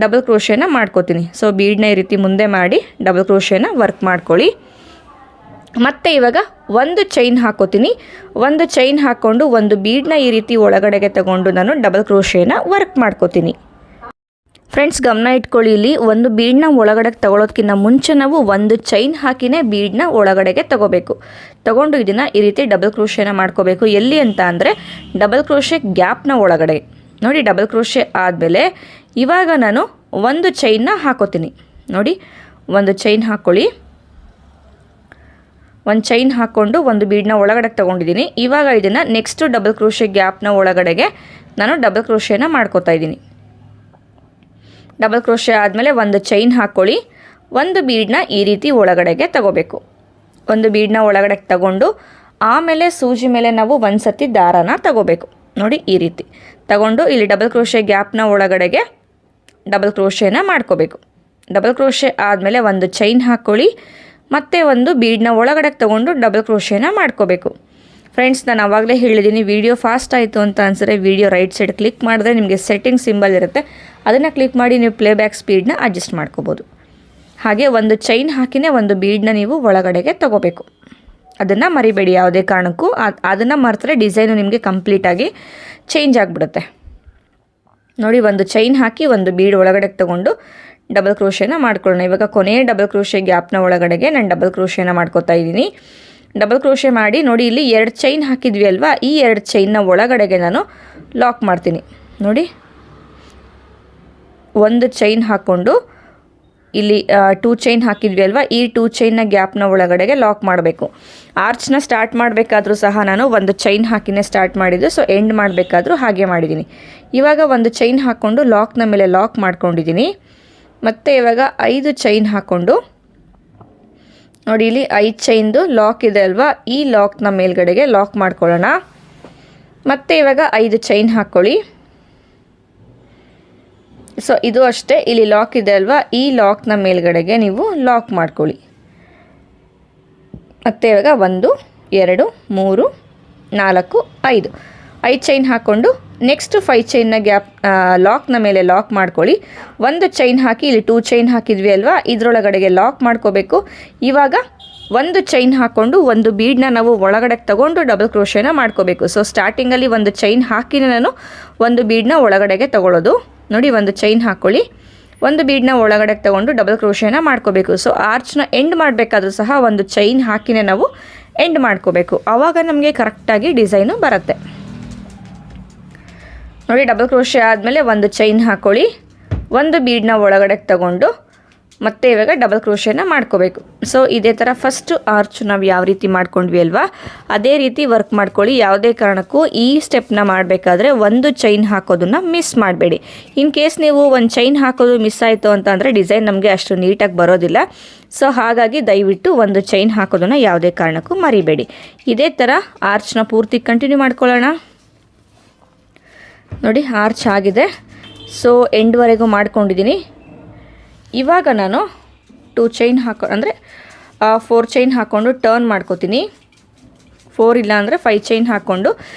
ಡಬಲ್ ಕ್ರೋಶೆನ ಮಾಡ್ಕೋತೀನಿ. ಸೊ ಬೀಡನ್ನ ಈ ರೀತಿ ಮುಂದೆ ಮಾಡಿ ಡಬಲ್ ಕ್ರೋಶೆನ ವರ್ಕ್ ಮಾಡ್ಕೊಳ್ಳಿ. ಮತ್ತು ಇವಾಗ ಒಂದು ಚೈನ್ ಹಾಕೋತೀನಿ. ಒಂದು ಚೈನ್ ಹಾಕ್ಕೊಂಡು ಒಂದು ಬೀಡನ್ನ ಈ ರೀತಿ ಒಳಗಡೆಗೆ ತಗೊಂಡು ನಾನು ಡಬಲ್ ಕ್ರೋಶೆನ ವರ್ಕ್ ಮಾಡ್ಕೋತೀನಿ. ಫ್ರೆಂಡ್ಸ್ ಗಮನ ಇಟ್ಕೊಳ್ಳಿ, ಇಲ್ಲಿ ಒಂದು ಬೀಡನ್ನ ಒಳಗಡೆಗೆ ತಗೊಳ್ಳೋದಕ್ಕಿಂತ ಮುಂಚೆ ನಾವು ಒಂದು ಚೈನ್ ಹಾಕಿನೇ ಬೀಡನ್ನ ಒಳಗಡೆಗೆ ತಗೋಬೇಕು. ತಗೊಂಡು ಇದನ್ನು ಈ ರೀತಿ ಡಬಲ್ ಕ್ರೋಶೆನ ಮಾಡ್ಕೋಬೇಕು. ಎಲ್ಲಿ ಅಂತ ಅಂದರೆ ಡಬಲ್ ಕ್ರೋಶೆ ಗ್ಯಾಪ್ನ ಒಳಗಡೆ. ನೋಡಿ ಡಬಲ್ ಕ್ರೋಶೆ ಆದಮೇಲೆ ಇವಾಗ ನಾನು ಒಂದು ಚೈನ್ನ ಹಾಕೋತೀನಿ. ನೋಡಿ ಒಂದು ಚೈನ್ ಹಾಕ್ಕೊಳ್ಳಿ. ಒಂದು ಚೈನ್ ಹಾಕ್ಕೊಂಡು ಒಂದು ಬೀಡನ್ನ ಒಳಗಡೆಗೆ ತೊಗೊಂಡಿದ್ದೀನಿ. ಇವಾಗ ಇದನ್ನು ನೆಕ್ಸ್ಟು ಡಬಲ್ ಕ್ರೋಶೆ ಗ್ಯಾಪ್ನ ಒಳಗಡೆಗೆ ನಾನು ಡಬಲ್ ಕ್ರೋಶೆನ ಮಾಡ್ಕೋತಾ ಇದ್ದೀನಿ. ಡಬಲ್ ಕ್ರೋಶೆ ಆದಮೇಲೆ ಒಂದು ಚೈನ್ ಹಾಕ್ಕೊಳ್ಳಿ. ಒಂದು ಬೀಡನ್ನ ಈ ರೀತಿ ಒಳಗಡೆಗೆ ತಗೋಬೇಕು. ಒಂದು ಬೀಡನ್ನ ಒಳಗಡೆಗೆ ತಗೊಂಡು ಆಮೇಲೆ ಸೂಜಿ ಮೇಲೆ ನಾವು ಒಂದು ಸತಿ ದಾರಾನ ತಗೋಬೇಕು. ನೋಡಿ ಈ ರೀತಿ ತಗೊಂಡು ಇಲ್ಲಿ ಡಬಲ್ ಕ್ರೋಶೆ ಗ್ಯಾಪ್ನ ಒಳಗಡೆಗೆ ಡಬಲ್ ಕ್ರೋಶೆನ ಮಾಡ್ಕೋಬೇಕು. ಡಬಲ್ ಕ್ರೋಶೆ ಆದಮೇಲೆ ಒಂದು ಚೈನ್ ಹಾಕ್ಕೊಳ್ಳಿ. ಮತ್ತು ಒಂದು ಬೀಡನ್ನ ಒಳಗಡೆಗೆ ತೊಗೊಂಡು ಡಬಲ್ ಕ್ರೋಶೆನ ಮಾಡ್ಕೋಬೇಕು. ಫ್ರೆಂಡ್ಸ್ ನಾನು ಆವಾಗಲೇ ಹೇಳಿದ್ದೀನಿ, ವಿಡಿಯೋ ಫಾಸ್ಟ್ ಆಯಿತು ಅಂತ ಅನ್ಸಿದ್ರೆ ವಿಡಿಯೋ ರೈಟ್ ಸೈಡ್ ಕ್ಲಿಕ್ ಮಾಡಿದ್ರೆ ನಿಮಗೆ ಸೆಟ್ಟಿಂಗ್ ಸಿಂಬಲ್ ಇರುತ್ತೆ, ಅದನ್ನು ಕ್ಲಿಕ್ ಮಾಡಿ ನೀವು ಪ್ಲೇಬ್ಯಾಕ್ ಸ್ಪೀಡ್ನ ಅಡ್ಜಸ್ಟ್ ಮಾಡ್ಕೋಬೋದು. ಹಾಗೆ ಒಂದು ಚೈನ್ ಹಾಕಿನೇ ಒಂದು ಬೀಡನ್ನ ನೀವು ಒಳಗಡೆಗೆ ತೊಗೋಬೇಕು. ಅದನ್ನು ಮರಿಬೇಡಿ ಯಾವುದೇ ಕಾರಣಕ್ಕೂ. ಅದನ್ನು ಮರೆತರೆ ಡಿಸೈನು ನಿಮಗೆ ಕಂಪ್ಲೀಟಾಗಿ ಚೇಂಜ್ ಆಗಿಬಿಡುತ್ತೆ. ನೋಡಿ ಒಂದು ಚೈನ್ ಹಾಕಿ ಒಂದು ಬೀಡ್ ಒಳಗಡೆಗೆ ತೊಗೊಂಡು ಡಬಲ್ ಕ್ರೋಶೆನ ಮಾಡ್ಕೊಳ್ಳೋಣ. ಇವಾಗ ಕೊನೆಯ ಡಬಲ್ ಕ್ರೋಶೆ ಗ್ಯಾಪ್ನ ಒಳಗಡೆಗೆ ನಾನು ಡಬಲ್ ಕ್ರೋಶೆನ ಮಾಡ್ಕೋತಾ ಇದ್ದೀನಿ. ಡಬಲ್ ಕ್ರೋಶೆ ಮಾಡಿ ನೋಡಿ ಇಲ್ಲಿ 2 ಚೈನ್ ಹಾಕಿದ್ವಿ ಅಲ್ವಾ, ಈ 2 ಚೈನ್ನ ಒಳಗಡೆಗೆ ನಾನು ಲಾಕ್ ಮಾಡ್ತೀನಿ. ನೋಡಿ ಒಂದು ಚೈನ್ ಹಾಕ್ಕೊಂಡು ಇಲ್ಲಿ 2 ಚೈನ್ ಹಾಕಿದ್ವಿ ಅಲ್ವಾ, ಈ 2 ಚೈನ್ನ ಗ್ಯಾಪ್ನ ಒಳಗಡೆಗೆ ಲಾಕ್ ಮಾಡಬೇಕು. ಆರ್ಚ್ನ ಸ್ಟಾರ್ಟ್ ಮಾಡಬೇಕಾದ್ರೂ ಸಹ ನಾನು ಒಂದು ಚೈನ್ ಹಾಕಿನೇ ಸ್ಟಾರ್ಟ್ ಮಾಡಿದ್ದು, ಸೊ ಎಂಡ್ ಮಾಡಬೇಕಾದ್ರೂ ಹಾಗೆ ಮಾಡಿದ್ದೀನಿ. ಇವಾಗ ಒಂದು ಚೈನ್ ಹಾಕ್ಕೊಂಡು ಲಾಕ್ನ ಮೇಲೆ ಲಾಕ್ ಮಾಡ್ಕೊಂಡಿದ್ದೀನಿ. ಮತ್ತು ಇವಾಗ 5 ಚೈನ್ ಹಾಕ್ಕೊಂಡು ನೋಡಿ ಇಲ್ಲಿ 5 ಚೈನ್ದು ಲಾಕ್ ಇದೆ ಅಲ್ವಾ, ಈ ಲಾಕ್ನ ಮೇಲ್ಗಡೆಗೆ ಲಾಕ್ ಮಾಡ್ಕೊಳ್ಳೋಣ. ಮತ್ತು ಇವಾಗ 5 ಚೈನ್ ಹಾಕ್ಕೊಳ್ಳಿ. ಸೊ ಇದು ಅಷ್ಟೇ, ಇಲ್ಲಿ ಲಾಕ್ ಇದೆ ಅಲ್ವಾ, ಈ ಲಾಕ್ನ ಮೇಲ್ಗಡೆಗೆ ನೀವು ಲಾಕ್ ಮಾಡ್ಕೊಳ್ಳಿ. ಮತ್ತು ಇವಾಗ 1 2 3 4 5 ಚೈನ್ ಹಾಕ್ಕೊಂಡು ನೆಕ್ಸ್ಟ್ 5 ಚೈನ್ನ ಗ್ಯಾಪ್ ಲಾಕ್ನ ಮೇಲೆ ಲಾಕ್ ಮಾಡ್ಕೊಳ್ಳಿ. ಒಂದು ಚೈನ್ ಹಾಕಿ ಇಲ್ಲಿ 2 ಚೈನ್ ಹಾಕಿದ್ವಿ ಅಲ್ವಾ, ಇದರೊಳಗಡೆಗೆ ಲಾಕ್ ಮಾಡ್ಕೋಬೇಕು. ಇವಾಗ ಒಂದು ಚೈನ್ ಹಾಕ್ಕೊಂಡು ಒಂದು ಬೀಡನ್ನ ನಾವು ಒಳಗಡೆಗೆ ತಗೊಂಡು ಡಬಲ್ ಕ್ರೋಶೆನ ಮಾಡ್ಕೋಬೇಕು. ಸೊ ಸ್ಟಾರ್ಟಿಂಗಲ್ಲಿ ಒಂದು ಚೈನ್ ಹಾಕಿನೇ ನಾನು ಒಂದು ಬೀಡನ್ನ ಒಳಗಡೆಗೆ ತಗೊಳ್ಳೋದು. ನೋಡಿ ಒಂದು ಚೈನ್ ಹಾಕ್ಕೊಳ್ಳಿ, ಒಂದು ಬೀಡನ್ನ ಒಳಗಡೆಗೆ ತಗೊಂಡು ಡಬಲ್ ಕ್ರೋಶೆನ ಮಾಡ್ಕೋಬೇಕು. ಸೊ ಆರ್ಚ್ನ ಎಂಡ್ ಮಾಡಬೇಕಾದ್ರೂ ಸಹ ಒಂದು ಚೈನ್ ಹಾಕಿನೇ ನಾವು ಎಂಡ್ ಮಾಡ್ಕೋಬೇಕು. ಆವಾಗ ನಮಗೆ ಕರೆಕ್ಟಾಗಿ ಡಿಸೈನು ಬರುತ್ತೆ. ನೋಡಿ ಡಬಲ್ ಕ್ರೋಶೆ ಆದಮೇಲೆ ಒಂದು ಚೈನ್ ಹಾಕ್ಕೊಳ್ಳಿ, ಒಂದು ಬೀಡನ್ನ ಒಳಗಡೆಗೆ ತಗೊಂಡು ಮತ್ತೆ ಇವಾಗ ಡಬಲ್ ಕ್ರೋಶೆನ ಮಾಡ್ಕೋಬೇಕು. ಸೊ ಇದೇ ಥರ ಫಸ್ಟು ಆರ್ಚ್ ನಾವು ಯಾವ ರೀತಿ ಮಾಡ್ಕೊಂಡ್ವಿ ಅಲ್ವಾ, ಅದೇ ರೀತಿ ವರ್ಕ್ ಮಾಡ್ಕೊಳ್ಳಿ. ಯಾವುದೇ ಕಾರಣಕ್ಕೂ ಈ ಸ್ಟೆಪ್ನ ಮಾಡಬೇಕಾದ್ರೆ ಒಂದು ಚೈನ್ ಹಾಕೋದನ್ನು ಮಿಸ್ ಮಾಡಬೇಡಿ. ಇನ್ ಕೇಸ್ ನೀವು ಒಂದು ಚೈನ್ ಹಾಕೋದು ಮಿಸ್ ಆಯಿತು ಅಂತ ಅಂದರೆ ಡಿಸೈನ್ ನಮಗೆ ಅಷ್ಟು ನೀಟಾಗಿ ಬರೋದಿಲ್ಲ. ಸೊ ಹಾಗಾಗಿ ದಯವಿಟ್ಟು ಒಂದು ಚೈನ್ ಹಾಕೋದನ್ನು ಯಾವುದೇ ಕಾರಣಕ್ಕೂ ಮರಿಬೇಡಿ. ಇದೇ ಥರ ಆರ್ಚ್ನ ಪೂರ್ತಿ ಕಂಟಿನ್ಯೂ ಮಾಡ್ಕೊಳ್ಳೋಣ. ನೋಡಿ ಆರ್ಚ್ ಆಗಿದೆ. ಸೊ ಎಂಡ್ವರೆಗೂ ಮಾಡ್ಕೊಂಡಿದ್ದೀನಿ. ಇವಾಗ ನಾನು 2 ಚೈನ್ ಅಂದರೆ 4 ಚೈನ್ ಹಾಕ್ಕೊಂಡು ಟರ್ನ್ ಮಾಡ್ಕೋತೀನಿ. 4 ಇಲ್ಲ ಅಂದರೆ 5 ಚೈನ್ ಹಾಕ್ಕೊಂಡು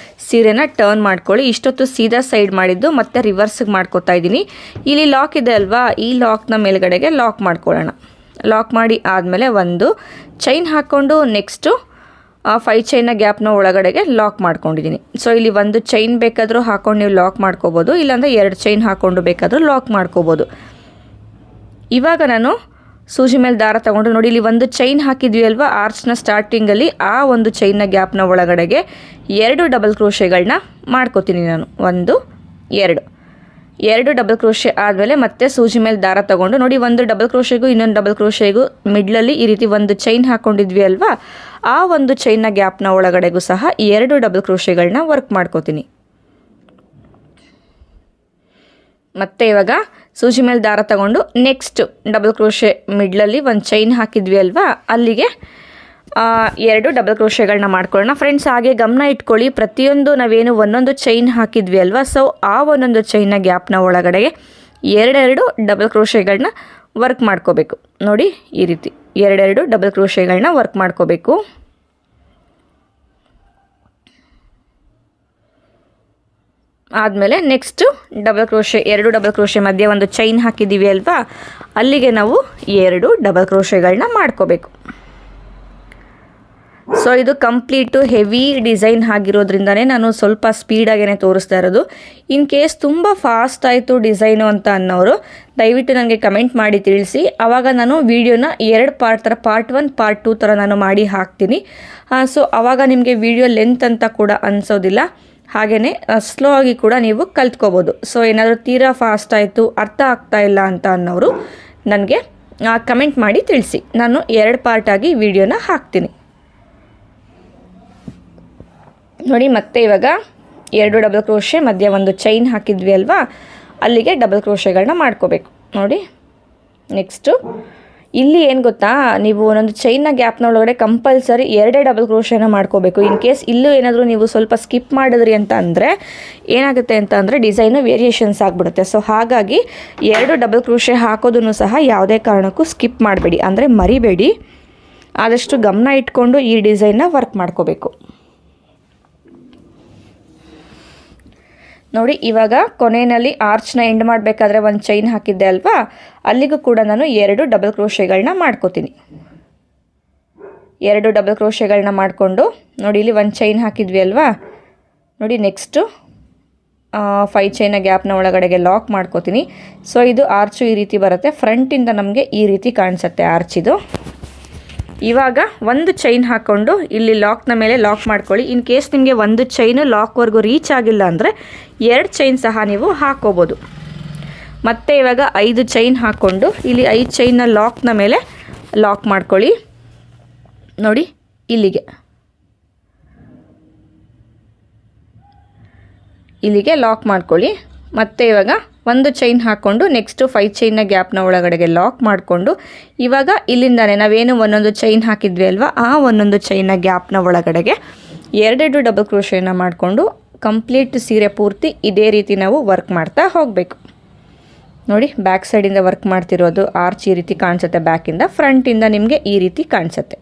ಸೀರೆನ ಟರ್ನ್ ಮಾಡ್ಕೊಳ್ಳಿ. ಇಷ್ಟೊತ್ತು ಸೀದಾ ಸೈಡ್ ಮಾಡಿದ್ದು ಮತ್ತೆ ರಿವರ್ಸಿಗೆ ಮಾಡ್ಕೋತಾ ಇದ್ದೀನಿ. ಇಲ್ಲಿ ಲಾಕ್ ಇದೆ ಅಲ್ವಾ, ಈ ಲಾಕ್ನ ಮೇಲ್ಗಡೆಗೆ ಲಾಕ್ ಮಾಡ್ಕೊಳ್ಳೋಣ. ಲಾಕ್ ಮಾಡಿ ಆದಮೇಲೆ ಒಂದು ಚೈನ್ ಹಾಕ್ಕೊಂಡು ನೆಕ್ಸ್ಟು 5 ಚೈನ್ನ ಗ್ಯಾಪ್ನ ಒಳಗಡೆಗೆ ಲಾಕ್ ಮಾಡ್ಕೊಂಡಿದ್ದೀನಿ. ಸೊ ಇಲ್ಲಿ ಒಂದು ಚೈನ್ ಬೇಕಾದರೂ ಹಾಕ್ಕೊಂಡು ನೀವು ಲಾಕ್ ಮಾಡ್ಕೋಬೋದು, ಇಲ್ಲಾಂದರೆ 2 ಚೈನ್ ಹಾಕ್ಕೊಂಡು ಬೇಕಾದರೂ ಲಾಕ್ ಮಾಡ್ಕೋಬೋದು. ಇವಾಗ ನಾನು ಸೂಜಿ ಮೇಲೆ ದಾರ ತಗೊಂಡು ನೋಡಿ ಇಲ್ಲಿ ಒಂದು ಚೈನ್ ಹಾಕಿದ್ವಿ ಅಲ್ವಾ ಆರ್ಚ್ನ ಸ್ಟಾರ್ಟಿಂಗಲ್ಲಿ, ಆ ಒಂದು ಚೈನ್ನ ಗ್ಯಾಪ್ನ ಒಳಗಡೆಗೆ 2 ಡಬಲ್ ಕ್ರೋಶೆಗಳನ್ನ ಮಾಡ್ಕೋತೀನಿ ನಾನು. 1 2 ಡಬಲ್ ಕ್ರೋಶೆ ಆದಮೇಲೆ ಮತ್ತೆ ಸೂಜಿ ಮೇಲೆ ದಾರ ತಗೊಂಡು ನೋಡಿ ಒಂದು ಡಬಲ್ ಕ್ರೋಶೆಗೂ ಇನ್ನೊಂದು ಡಬಲ್ ಕ್ರೋಶೆಗೂ ಮಿಡ್ಲಲ್ಲಿ ಈ ರೀತಿ ಒಂದು ಚೈನ್ ಹಾಕ್ಕೊಂಡಿದ್ವಿ ಅಲ್ವಾ, ಆ ಒಂದು ಚೈನ್ನ ಗ್ಯಾಪ್ನ ಒಳಗಡೆಗೂ ಸಹ 2 ಡಬಲ್ ಕ್ರೋಶೆಗಳನ್ನ ವರ್ಕ್ ಮಾಡ್ಕೋತೀನಿ. ಮತ್ತು ಇವಾಗ ಸೂಜಿ ಮೇಲೆ ದಾರ ತಗೊಂಡು ನೆಕ್ಸ್ಟ್ ಡಬಲ್ ಕ್ರೋಶೆ ಮಿಡ್ಲಲ್ಲಿ ಒಂದು ಚೈನ್ ಹಾಕಿದ್ವಿ ಅಲ್ವಾ, ಅಲ್ಲಿಗೆ 2 ಡಬಲ್ ಕ್ರೋಶೆಗಳನ್ನ ಮಾಡ್ಕೊಳ್ಳೋಣ. ಫ್ರೆಂಡ್ಸ್ ಹಾಗೆ ಗಮನ ಇಟ್ಕೊಳ್ಳಿ, ಪ್ರತಿಯೊಂದು ನಾವೇನು ಒಂದೊಂದು ಚೈನ್ ಹಾಕಿದ್ವಿ ಅಲ್ವಾ, ಸೊ ಆ ಒಂದೊಂದು ಚೈನ್ನ ಗ್ಯಾಪ್ನ ಒಳಗಡೆಗೆ 2 ಡಬಲ್ ಕ್ರೋಶೆಗಳನ್ನ ವರ್ಕ್ ಮಾಡ್ಕೋಬೇಕು. ನೋಡಿ ಈ ರೀತಿ 2 ಡಬಲ್ ಕ್ರೋಶೆಗಳನ್ನ ವರ್ಕ್ ಮಾಡ್ಕೋಬೇಕು. ಆದಮೇಲೆ next double crochet, 2 double crochet ಮಧ್ಯೆ ಒಂದು ಚೈನ್ ಹಾಕಿದ್ದೀವಿ ಅಲ್ವಾ, ಅಲ್ಲಿಗೆ ನಾವು 2 ಡಬಲ್ ಕ್ರೋಶೆಗಳನ್ನ ಮಾಡ್ಕೋಬೇಕು. ಸೊ ಇದು ಕಂಪ್ಲೀಟು ಹೆವಿ ಡಿಸೈನ್ ಆಗಿರೋದ್ರಿಂದನೇ ನಾನು ಸ್ವಲ್ಪ ಸ್ಪೀಡಾಗೇ ತೋರಿಸ್ತಾ ಇರೋದು. ಇನ್ ಕೇಸ್ ತುಂಬ ಫಾಸ್ಟ್ ಆಯಿತು ಡಿಸೈನು ಅಂತ ಅನ್ನೋರು ದಯವಿಟ್ಟು ನನಗೆ ಕಮೆಂಟ್ ಮಾಡಿ ತಿಳಿಸಿ. ಆವಾಗ ನಾನು ವಿಡಿಯೋನ 2 ಪಾರ್ಟ್ ಥರ, ಪಾರ್ಟ್ 1 ಪಾರ್ಟ್ 2 ಥರ ನಾನು ಮಾಡಿ ಹಾಕ್ತೀನಿ. ಸೊ ಆವಾಗ ನಿಮಗೆ ವಿಡಿಯೋ ಲೆಂತ್ ಅಂತ ಕೂಡ ಅನಿಸೋದಿಲ್ಲ, ಹಾಗೆಯೇ ಸ್ಲೋ ಆಗಿ ಕೂಡ ನೀವು ಕಲ್ತ್ಕೋಬೋದು. ಸೊ ಏನಾದರೂ ತೀರಾ ಫಾಸ್ಟ್ ಆಯಿತು, ಅರ್ಥ ಆಗ್ತಾ ಇಲ್ಲ ಅಂತ ಅನ್ನೋರು ನನಗೆ ಕಮೆಂಟ್ ಮಾಡಿ ತಿಳಿಸಿ, ನಾನು 2 ಪಾರ್ಟಾಗಿ ವಿಡಿಯೋನ ಹಾಕ್ತೀನಿ. ನೋಡಿ ಮತ್ತೆ ಇವಾಗ 2 ಡಬಲ್ ಕ್ರೋಶೆ ಮಧ್ಯೆ ಒಂದು ಚೈನ್ ಹಾಕಿದ್ವಿ ಅಲ್ವಾ, ಅಲ್ಲಿಗೆ ಡಬಲ್ ಕ್ರೋಶೆಗಳನ್ನ ಮಾಡ್ಕೋಬೇಕು. ನೋಡಿ ನೆಕ್ಸ್ಟು ಇಲ್ಲಿ ಏನು ಗೊತ್ತಾ, ನೀವು ಒಂದೊಂದು ಚೈನ್ನ ಗ್ಯಾಪ್ನ ಒಳಗಡೆ ಕಂಪಲ್ಸರಿ 2 ಡಬಲ್ ಕ್ರೋಶೆನ ಮಾಡ್ಕೋಬೇಕು. ಇನ್ ಕೇಸ್ ಇಲ್ಲೂ ಏನಾದರೂ ನೀವು ಸ್ವಲ್ಪ ಸ್ಕಿಪ್ ಮಾಡಿದ್ರಿ ಅಂತ ಅಂದರೆ ಏನಾಗುತ್ತೆ ಅಂತ ಅಂದರೆ ಡಿಸೈನು ವೇರಿಯೇಷನ್ಸ್ ಆಗಿಬಿಡುತ್ತೆ. ಸೊ ಹಾಗಾಗಿ 2 ಡಬಲ್ ಕ್ರೋಶೆ ಹಾಕೋದನ್ನು ಸಹ ಯಾವುದೇ ಕಾರಣಕ್ಕೂ ಸ್ಕಿಪ್ ಮಾಡಬೇಡಿ, ಅಂದರೆ ಮರಿಬೇಡಿ. ಆದಷ್ಟು ಗಮನ ಇಟ್ಕೊಂಡು ಈ ಡಿಸೈನ್ನ ವರ್ಕ್ ಮಾಡ್ಕೋಬೇಕು. ನೋಡಿ ಇವಾಗ ಕೊನೆಯಲ್ಲಿ ಆರ್ಚ್ನ ಎಂಡ್ ಮಾಡಬೇಕಾದ್ರೆ ಒಂದು ಚೈನ್ ಹಾಕಿದ್ದೆ ಅಲ್ವಾ, ಅಲ್ಲಿಗೂ ಕೂಡ ನಾನು 2 ಡಬಲ್ ಕ್ರೋಶೆಗಳನ್ನ ಮಾಡ್ಕೋತೀನಿ. 2 ಡಬಲ್ ಕ್ರೋಶೆಗಳನ್ನ ಮಾಡಿಕೊಂಡು ನೋಡಿ ಇಲ್ಲಿ ಒಂದು ಚೈನ್ ಹಾಕಿದ್ವಿ ಅಲ್ವಾ, ನೋಡಿ ನೆಕ್ಸ್ಟು 5 ಚೈನ ಗ್ಯಾಪ್ನ ಒಳಗಡೆಗೆ ಲಾಕ್ ಮಾಡ್ಕೋತೀನಿ. ಸೊ ಇದು ಆರ್ಚು ಈ ರೀತಿ ಬರುತ್ತೆ, ಫ್ರಂಟಿಂದ ನಮಗೆ ಈ ರೀತಿ ಕಾಣಿಸುತ್ತೆ ಆರ್ಚಿದು. ಇವಾಗ ಒಂದು ಚೈನ್ ಹಾಕ್ಕೊಂಡು ಇಲ್ಲಿ ಲಾಕ್ನ ಮೇಲೆ ಲಾಕ್ ಮಾಡ್ಕೊಳ್ಳಿ. ಇನ್ ಕೇಸ್ ನಿಮಗೆ ಒಂದು ಚೈನು ಲಾಕ್ವರೆಗೂ ರೀಚ್ ಆಗಿಲ್ಲ ಅಂದರೆ 2 ಚೈನ್ ಸಹ ನೀವು ಹಾಕ್ಕೋಬೋದು. ಮತ್ತು ಇವಾಗ 5 ಚೈನ್ ಹಾಕ್ಕೊಂಡು ಇಲ್ಲಿ 5 ಚೈನ್ನ ಲಾಕ್ನ ಮೇಲೆ ಲಾಕ್ ಮಾಡ್ಕೊಳ್ಳಿ. ನೋಡಿ ಇಲ್ಲಿಗೆ ಲಾಕ್ ಮಾಡ್ಕೊಳ್ಳಿ. ಮತ್ತು ಇವಾಗ ಒಂದು ಚೈನ್ ಹಾಕ್ಕೊಂಡು ನೆಕ್ಸ್ಟು 5 ಚೈನ್ನ ಗ್ಯಾಪ್ನ ಒಳಗಡೆಗೆ ಲಾಕ್ ಮಾಡಿಕೊಂಡು ಇವಾಗ ಇಲ್ಲಿಂದಾನೆ ನಾವೇನು ಒಂದೊಂದು ಚೈನ್ ಹಾಕಿದ್ವಿ ಅಲ್ವಾ, ಆ ಒಂದೊಂದು ಚೈನ್ನ ಗ್ಯಾಪ್ನ ಒಳಗಡೆಗೆ 2 ಡಬಲ್ ಕ್ರೋಶೆನ ಮಾಡಿಕೊಂಡು ಕಂಪ್ಲೀಟ್ ಸೀರೆ ಪೂರ್ತಿ ಇದೇ ರೀತಿ ನಾವು ವರ್ಕ್ ಮಾಡ್ತಾ ಹೋಗಬೇಕು. ನೋಡಿ ಬ್ಯಾಕ್ ಸೈಡಿಂದ ವರ್ಕ್ ಮಾಡ್ತಿರೋದು ಆರ್ಚ್ ಈ ರೀತಿ ಕಾಣಿಸುತ್ತೆ, ಬ್ಯಾಕಿಂದ ಫ್ರಂಟಿಂದ ನಿಮಗೆ ಈ ರೀತಿ ಕಾಣಿಸುತ್ತೆ.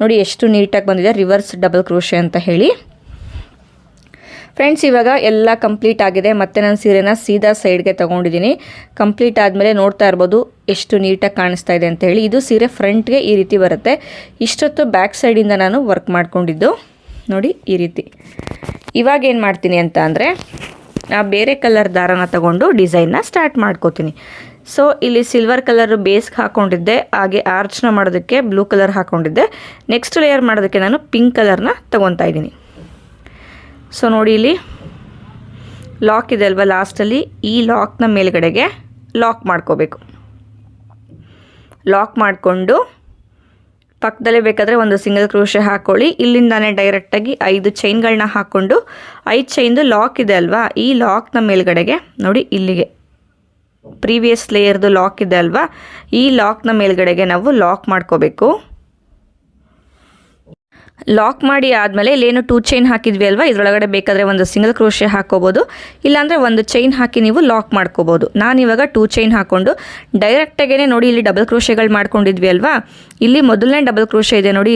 ನೋಡಿ ಎಷ್ಟು ನೀಟಾಗಿ ಬಂದಿದೆ ರಿವರ್ಸ್ ಡಬಲ್ ಕ್ರೋಶೆ ಅಂತ ಹೇಳಿ. ಫ್ರೆಂಡ್ಸ್ ಇವಾಗ ಎಲ್ಲ ಕಂಪ್ಲೀಟ್ ಆಗಿದೆ. ಮತ್ತು ನಾನು ಸೀರೆನ ಸೀದಾ ಸೈಡ್ಗೆ ತೊಗೊಂಡಿದ್ದೀನಿ. ಕಂಪ್ಲೀಟ್ ಆದಮೇಲೆ ನೋಡ್ತಾ ಇರ್ಬೋದು ಎಷ್ಟು ನೀಟಾಗಿ ಕಾಣಿಸ್ತಾ ಇದೆ ಅಂತ ಹೇಳಿ. ಇದು ಸೀರೆ ಫ್ರಂಟ್ಗೆ ಈ ರೀತಿ ಬರುತ್ತೆ. ಇಷ್ಟೊತ್ತು ಬ್ಯಾಕ್ ಸೈಡಿಂದ ನಾನು ವರ್ಕ್ ಮಾಡ್ಕೊಂಡಿದ್ದು ನೋಡಿ ಈ ರೀತಿ. ಇವಾಗ ಏನು ಮಾಡ್ತೀನಿ ಅಂತ ಅಂದರೆ ಬೇರೆ ಕಲರ್ ದಾರನ ತಗೊಂಡು ಡಿಸೈನ್ನ ಸ್ಟಾರ್ಟ್ ಮಾಡ್ಕೋತೀನಿ. ಸೊ ಇಲ್ಲಿ ಸಿಲ್ವರ್ ಕಲರ್ ಬೇಸ್ಗೆ ಹಾಕ್ಕೊಂಡಿದ್ದೆ, ಹಾಗೆ ಆರ್ಚ್ನ ಮಾಡೋದಕ್ಕೆ ಬ್ಲೂ ಕಲರ್ ಹಾಕ್ಕೊಂಡಿದ್ದೆ. ನೆಕ್ಸ್ಟ್ ಲೇಯರ್ ಮಾಡೋದಕ್ಕೆ ನಾನು ಪಿಂಕ್ ಕಲರ್ನ ತೊಗೊತಾ ಇದ್ದೀನಿ. ಸೊ ನೋಡಿ ಇಲ್ಲಿ ಲಾಕ್ ಇದೆ ಅಲ್ವಾ, ಲಾಸ್ಟಲ್ಲಿ ಈ ಲಾಕ್ನ ಮೇಲ್ಗಡೆಗೆ ಲಾಕ್ ಮಾಡ್ಕೋಬೇಕು. ಲಾಕ್ ಮಾಡಿಕೊಂಡು ಪಕ್ಕದಲ್ಲೇ ಬೇಕಾದರೆ ಒಂದು ಸಿಂಗಲ್ ಕ್ರೋಶೆ ಹಾಕ್ಕೊಳ್ಳಿ. ಇಲ್ಲಿಂದಾನೆ ಡೈರೆಕ್ಟಾಗಿ 5 ಚೈನ್ಗಳನ್ನ ಹಾಕ್ಕೊಂಡು 5 ಚೈನ್ದು ಲಾಕ್ ಇದೆ ಅಲ್ವಾ, ಈ ಲಾಕ್ನ ಮೇಲ್ಗಡೆಗೆ ನೋಡಿ ಇಲ್ಲಿಗೆ ಪ್ರೀವಿಯಸ್ ಲೇಯರ್ದು ಲಾಕ್ ಇದೆ ಅಲ್ವಾ, ಈ ಲಾಕ್ನ ಮೇಲ್ಗಡೆಗೆ ನಾವು ಲಾಕ್ ಮಾಡ್ಕೋಬೇಕು. ಲಾಕ್ ಮಾಡಿ ಆದಮೇಲೆ ಇಲ್ಲೇನು 2 ಚೈನ್ ಹಾಕಿದ್ವಿ ಅಲ್ವಾ, ಇದರೊಳಗಡೆ ಬೇಕಾದರೆ ಒಂದು ಸಿಂಗಲ್ ಕ್ರೋಶೆ ಹಾಕ್ಕೋಬೋದು, ಇಲ್ಲಾಂದರೆ ಒಂದು ಚೈನ್ ಹಾಕಿ ನೀವು ಲಾಕ್ ಮಾಡ್ಕೋಬೋದು. ನಾನಿವಾಗ 2 ಚೈನ್ ಹಾಕ್ಕೊಂಡು ಡೈರೆಕ್ಟಾಗೇ ನೋಡಿ ಇಲ್ಲಿ ಡಬಲ್ ಕ್ರೋಶೆಗಳು ಮಾಡ್ಕೊಂಡಿದ್ವಿ ಅಲ್ವಾ, ಇಲ್ಲಿ ಮೊದಲನೇ ಡಬಲ್ ಕ್ರೋಶೆ ಇದೆ ನೋಡಿ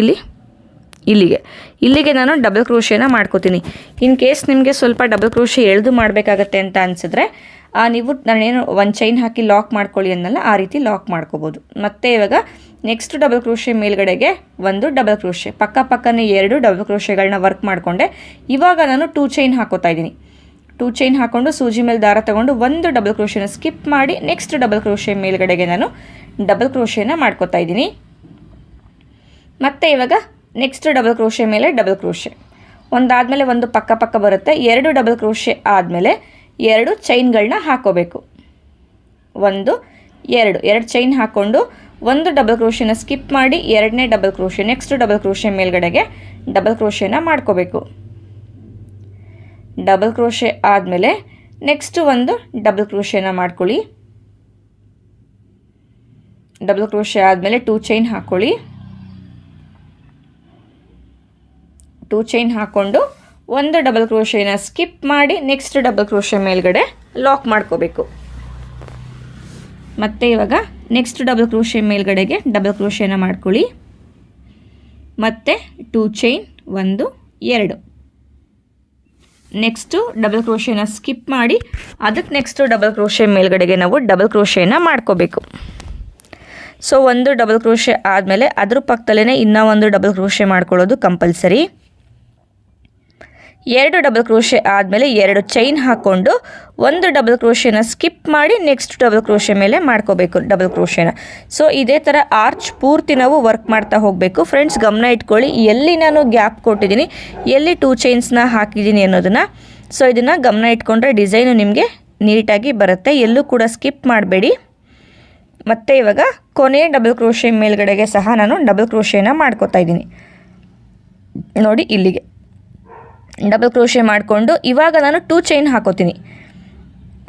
ಇಲ್ಲಿಗೆ ನಾನು ಡಬಲ್ ಕ್ರೋಶೆನ ಮಾಡ್ಕೋತೀನಿ. ಇನ್ ಕೇಸ್ ನಿಮಗೆ ಸ್ವಲ್ಪ ಡಬಲ್ ಕ್ರೋಶೆ ಎಳೆದು ಮಾಡಬೇಕಾಗತ್ತೆ ಅಂತ ಅನಿಸಿದ್ರೆ ನೀವು ನಾನೇನು ಒಂದು ಚೈನ್ ಹಾಕಿ ಲಾಕ್ ಮಾಡ್ಕೊಳ್ಳಿ ಅನ್ನಲ್ಲ, ಆ ರೀತಿ ಲಾಕ್ ಮಾಡ್ಕೋಬೋದು. ಮತ್ತು ಇವಾಗ ನೆಕ್ಸ್ಟ್ ಡಬಲ್ ಕ್ರೋಶೆ ಮೇಲ್ಗಡೆಗೆ ಒಂದು ಡಬಲ್ ಕ್ರೋಶೆ, ಪಕ್ಕನೇ 2 ಡಬಲ್ ಕ್ರೋಶೆಗಳನ್ನ ವರ್ಕ್ ಮಾಡಿಕೊಂಡೆ. ಇವಾಗ ನಾನು 2 ಚೈನ್ ಹಾಕೋತಾ ಇದ್ದೀನಿ. 2 ಚೈನ್ ಹಾಕ್ಕೊಂಡು ಸೂಜಿ ಮೇಲೆ ದಾರ ತಗೊಂಡು ಒಂದು ಡಬಲ್ ಕ್ರೋಶೆನ ಸ್ಕಿಪ್ ಮಾಡಿ ನೆಕ್ಸ್ಟ್ ಡಬಲ್ ಕ್ರೋಶೆ ಮೇಲ್ಗಡೆಗೆ ನಾನು ಡಬಲ್ ಕ್ರೋಶೆನ ಮಾಡ್ಕೋತಾ ಇದ್ದೀನಿ. ಮತ್ತು ಇವಾಗ ನೆಕ್ಸ್ಟ್ ಡಬಲ್ ಕ್ರೋಶೆ ಮೇಲೆ ಡಬಲ್ ಕ್ರೋಶೆ ಒಂದಾದಮೇಲೆ ಒಂದು ಪಕ್ಕ ಬರುತ್ತೆ. 2 ಡಬಲ್ ಕ್ರೋಶೆ ಆದಮೇಲೆ 2 ಚೈನ್ಗಳನ್ನ ಹಾಕೋಬೇಕು. 1 2 ಚೈನ್ ಹಾಕ್ಕೊಂಡು ಒಂದು ಡಬಲ್ ಕ್ರೋಶೆನ ಸ್ಕಿಪ್ ಮಾಡಿ 2ನೇ double crochet next double crochet ಮೇಲ್ಗಡೆಗೆ ಡಬಲ್ ಕ್ರೋಶೆನ ಮಾಡ್ಕೋಬೇಕು. ಡಬಲ್ ಕ್ರೋಶೆ ಆದಮೇಲೆ ನೆಕ್ಸ್ಟ್ ಒಂದು ಡಬಲ್ ಕ್ರೋಶೆನ ಮಾಡ್ಕೊಳ್ಳಿ. ಡಬಲ್ ಕ್ರೋಶೆ ಆದಮೇಲೆ 2 ಚೈನ್ ಹಾಕ್ಕೊಳ್ಳಿ. 2 ಚೈನ್ ಹಾಕ್ಕೊಂಡು ಒಂದು ಡಬಲ್ ಕ್ರೋಶೆನ ಸ್ಕಿಪ್ ಮಾಡಿ ನೆಕ್ಸ್ಟ್ ಡಬಲ್ ಕ್ರೋಶೆ ಮೇಲ್ಗಡೆ ಲಾಕ್ ಮಾಡ್ಕೋಬೇಕು. ಮತ್ತು ಇವಾಗ ನೆಕ್ಸ್ಟ್ ಡಬಲ್ ಕ್ರೋಶೆ ಮೇಲ್ಗಡೆಗೆ ಡಬಲ್ ಕ್ರೋಶೆನ ಮಾಡ್ಕೊಳ್ಳಿ. ಮತ್ತು 2 ಚೈನ್ 1 2 ನೆಕ್ಸ್ಟು ಡಬಲ್ ಕ್ರೋಶೆನ ಸ್ಕಿಪ್ ಮಾಡಿ ಅದಕ್ಕೆ ನೆಕ್ಸ್ಟು ಡಬಲ್ ಕ್ರೋಶೆ ಮೇಲ್ಗಡೆಗೆ ನಾವು ಡಬಲ್ ಕ್ರೋಶೆನ ಮಾಡ್ಕೋಬೇಕು. ಸೊ ಒಂದು ಡಬಲ್ ಕ್ರೋಶೆ ಆದಮೇಲೆ ಅದ್ರ ಪಕ್ಕದಲ್ಲೇ ಇನ್ನೂ ಒಂದು ಡಬಲ್ ಕ್ರೋಶೆ ಮಾಡ್ಕೊಳ್ಳೋದು ಕಂಪಲ್ಸರಿ. 2 ಡಬಲ್ ಕ್ರೋಶೆ ಆದಮೇಲೆ 2 ಚೈನ್ ಹಾಕ್ಕೊಂಡು ಒಂದು ಡಬಲ್ ಕ್ರೋಶೆನ ಸ್ಕಿಪ್ ಮಾಡಿ ನೆಕ್ಸ್ಟ್ ಡಬಲ್ ಕ್ರೋಶೆ ಮೇಲೆ ಮಾಡ್ಕೋಬೇಕು ಡಬಲ್ ಕ್ರೋಶೆನ. ಸೊ ಇದೇ ಥರ ಆರ್ಚ್ ಪೂರ್ತಿ ನಾವು ವರ್ಕ್ ಮಾಡ್ತಾ ಹೋಗಬೇಕು. ಫ್ರೆಂಡ್ಸ್ ಗಮನ ಇಟ್ಕೊಳ್ಳಿ, ಎಲ್ಲಿ ನಾನು ಗ್ಯಾಪ್ ಕೊಟ್ಟಿದ್ದೀನಿ, ಎಲ್ಲಿ 2 ಚೈನ್ಸ್ನ ಹಾಕಿದ್ದೀನಿ ಅನ್ನೋದನ್ನು. ಸೊ ಇದನ್ನು ಗಮನ ಇಟ್ಕೊಂಡ್ರೆ ಡಿಸೈನು ನಿಮಗೆ ನೀಟಾಗಿ ಬರುತ್ತೆ, ಎಲ್ಲೂ ಕೂಡ ಸ್ಕಿಪ್ ಮಾಡಬೇಡಿ. ಮತ್ತು ಇವಾಗ ಕೊನೆ ಡಬಲ್ ಕ್ರೋಶೆ ಮೇಲ್ಗಡೆಗೆ ಸಹ ನಾನು ಡಬಲ್ ಕ್ರೋಶೆನ ಮಾಡ್ಕೋತಾ ಇದ್ದೀನಿ. ನೋಡಿ ಇಲ್ಲಿಗೆ ಡಬಲ್ ಕ್ರೋಶೆ ಮಾಡಿಕೊಂಡು ಇವಾಗ ನಾನು 2 ಚೈನ್ ಹಾಕೋತೀನಿ.